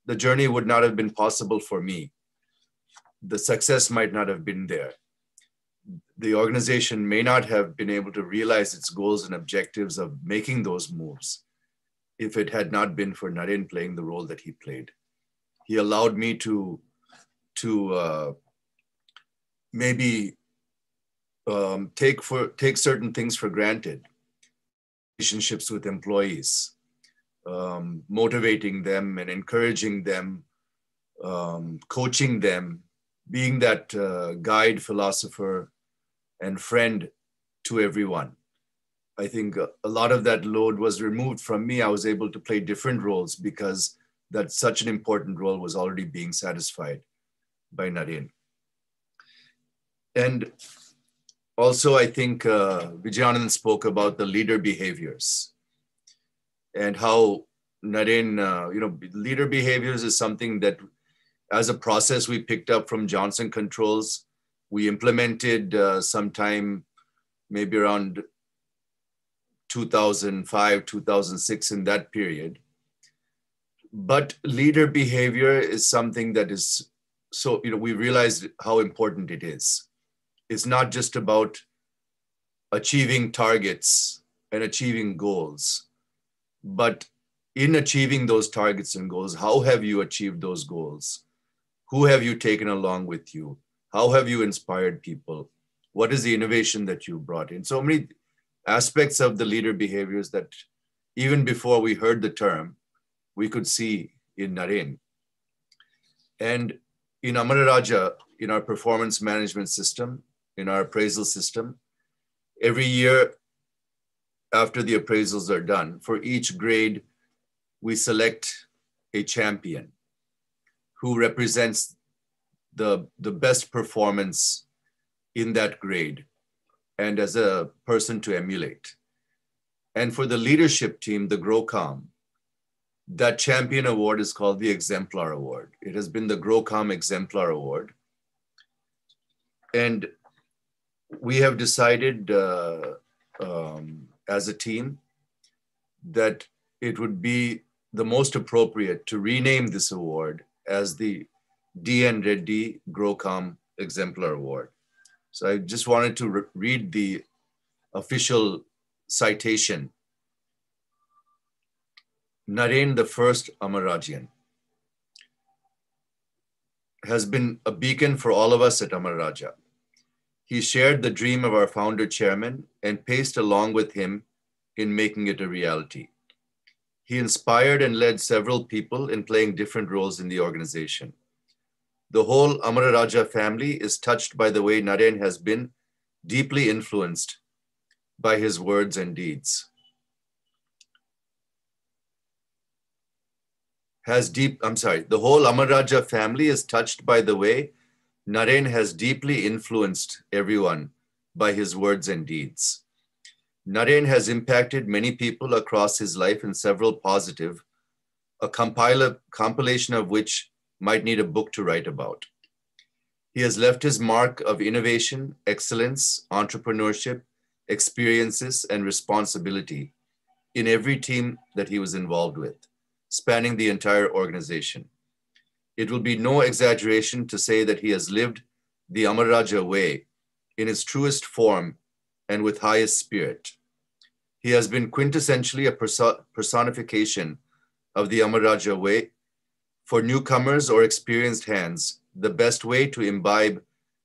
the journey would not have been possible for me. The success might not have been there. The organization may not have been able to realize its goals and objectives of making those moves if it had not been for Naren playing the role that he played. He allowed me to maybe take certain things for granted, relationships with employees, motivating them and encouraging them, coaching them, being that guide, philosopher, and friend to everyone. I think a lot of that load was removed from me. I was able to play different roles because that such an important role was already being satisfied by Naren. And also, I think Vijayanand spoke about the leader behaviors and how Naren, leader behaviors is something that as a process we picked up from Johnson Controls. We implemented sometime maybe around 2005, 2006 in that period. But leader behavior is something that is so, we realized how important it is. It's not just about achieving targets and achieving goals, but in achieving those targets and goals, how have you achieved those goals? Who have you taken along with you? How have you inspired people? What is the innovation that you brought in? So many aspects of the leader behaviors that even before we heard the term, we could see in Naren. And in Amara Raja, in our performance management system, in our appraisal system, every year after the appraisals are done, for each grade, we select a champion who represents the best performance in that grade and as a person to emulate. And for the leadership team, the GrowCom, that champion award is called the Exemplar Award. It has been the GrowCom Exemplar Award. And we have decided as a team that it would be the most appropriate to rename this award as the D.N. Reddy GrowCom Exemplar Award. So I just wanted to read the official citation. Naren, the first Rajaian, has been a beacon for all of us at Amara Raja. He shared the dream of our founder chairman and paced along with him in making it a reality. He inspired and led several people in playing different roles in the organization. The whole Amara Raja family is touched by the way Naren has been deeply influenced by his words and deeds. The whole Amara Raja family is touched by the way Naren has deeply influenced everyone by his words and deeds. Naren has impacted many people across his life in several positive, a compilation of which might need a book to write about. He has left his mark of innovation, excellence, entrepreneurship, experiences, and responsibility in every team that he was involved with, spanning the entire organization. It will be no exaggeration to say that he has lived the Amara Raja way in its truest form and with highest spirit. He has been quintessentially a personification of the Amara Raja way For newcomers or experienced hands, the best way to imbibe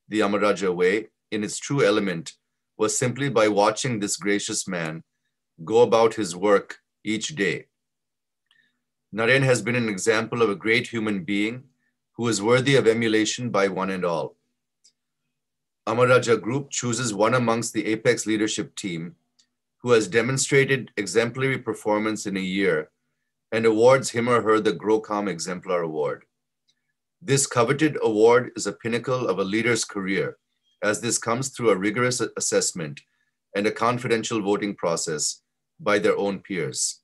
the Amaraja way in its true element was simply by watching this gracious man go about his work each day. Naren has been an example of a great human being who is worthy of emulation by one and all. Amaraja Group chooses one amongst the Apex leadership team who has demonstrated exemplary performance in a year and awards him or her the GrowCom Exemplar Award. This coveted award is a pinnacle of a leader's career, as this comes through a rigorous assessment and a confidential voting process by their own peers.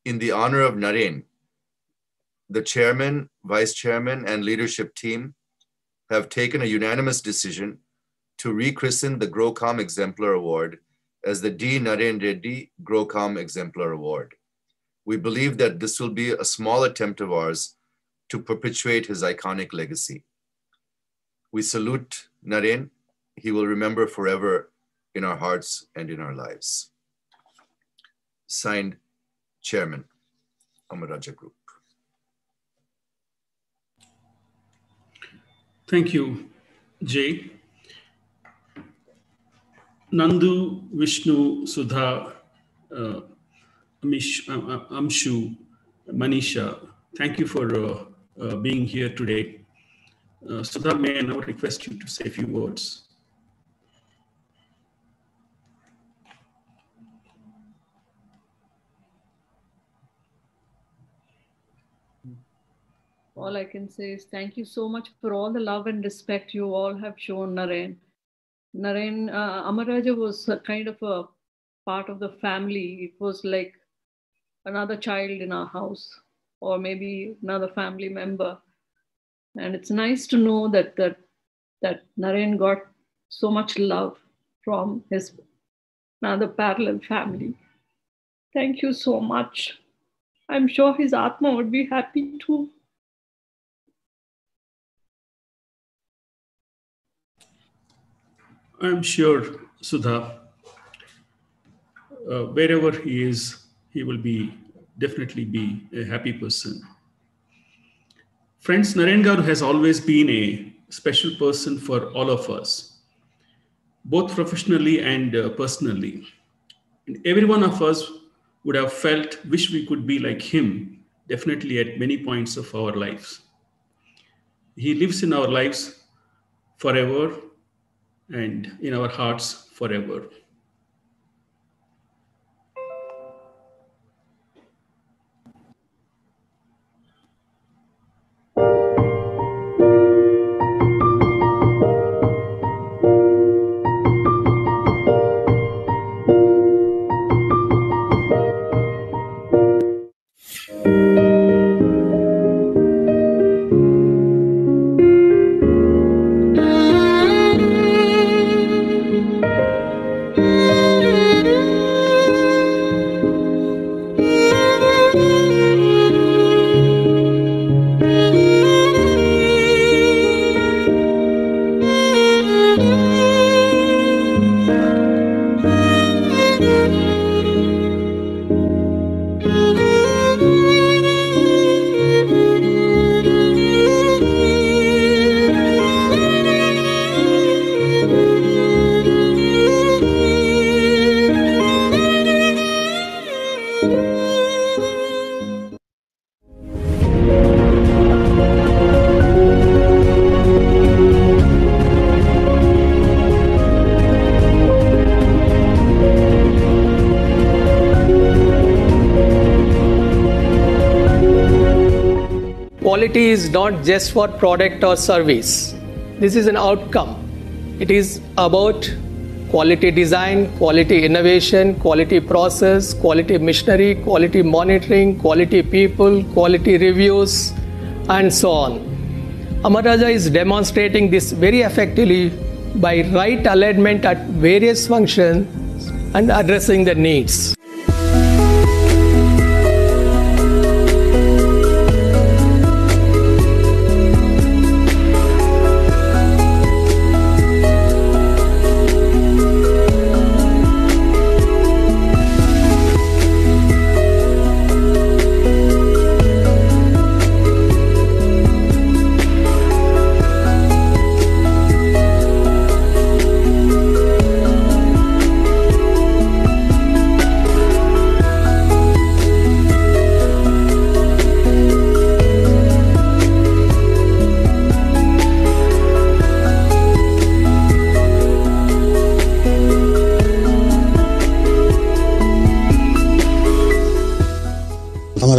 In the honor of Naren, the chairman, vice chairman, and leadership team have taken a unanimous decision to rechristen the GrowCom Exemplar Award as the D. Naren Reddy GrowCom Exemplar Award. We believe that this will be a small attempt of ours to perpetuate his iconic legacy. We salute Naren. He will remember forever in our hearts and in our lives. Signed, Chairman, Amaraja Group. Thank you, Jay. Nandu, Vishnu, Sudha, Amshu, Manisha, thank you for being here today. Sudha, may I now request you to say a few words? All I can say is thank you so much for all the love and respect you all have shown Naren. Naren, Amaraja was a kind of a part of the family. It was like another child in our house, or maybe another family member. And it's nice to know that Naren got so much love from his another parallel family. Thank you so much. I'm sure his Atma would be happy too. I'm sure, Sudha, wherever he is, he will definitely be a happy person. Friends, Naren Garu has always been a special person for all of us, both professionally and personally. And every one of us would have wish we could be like him, definitely at many points of our lives. He lives in our lives forever and in our hearts forever. Quality is not just for product or service. This is an outcome. It is about quality design, quality innovation, quality process, quality machinery, quality monitoring, quality people, quality reviews, and so on. Amaraja is demonstrating this very effectively by right alignment at various functions and addressing the needs.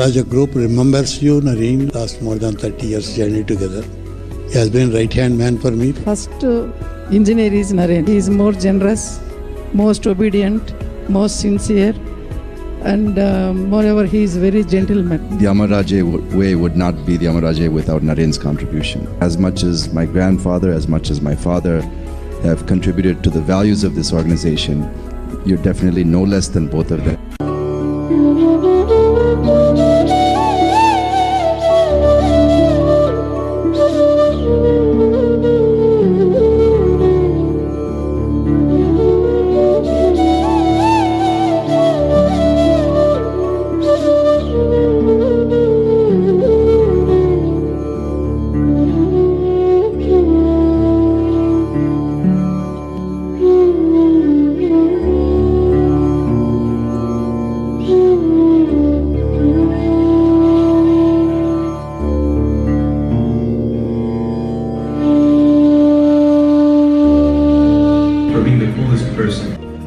Amara Group remembers you, Naren, last more than 30 years journey together. He has been right-hand man for me. First engineer is Naren. He is more generous, most obedient, most sincere, and moreover, he is very gentleman. The Amara way would not be the Amara without Naren's contribution. As much as my grandfather, as much as my father have contributed to the values of this organization, you're definitely no less than both of them.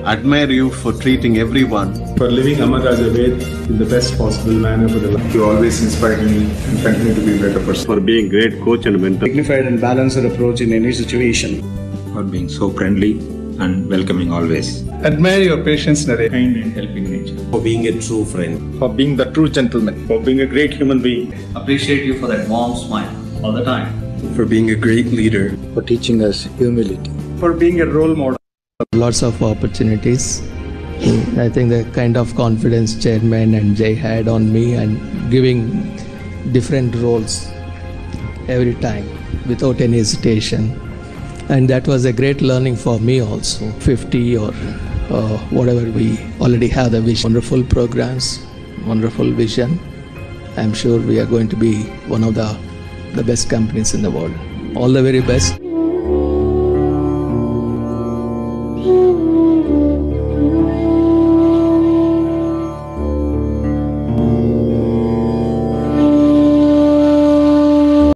Admire you for treating everyone. For living Amara way in the best possible manner for the life. You always inspired me and continue to be a better person. For being great coach and mentor. Dignified and balanced approach in any situation. For being so friendly and welcoming always. Admire your patience, Naren. Kind and helping nature. For being a true friend. For being the true gentleman. For being a great human being. Appreciate you for that warm smile all the time. For being a great leader. For teaching us humility. For being a role model. Lots of opportunities. I think the kind of confidence Chairman and Jay had on me and giving different roles every time without any hesitation. And that was a great learning for me also. 50 or whatever, we already have the vision. Wonderful programs, wonderful vision. I'm sure we are going to be one of the best companies in the world. All the very best.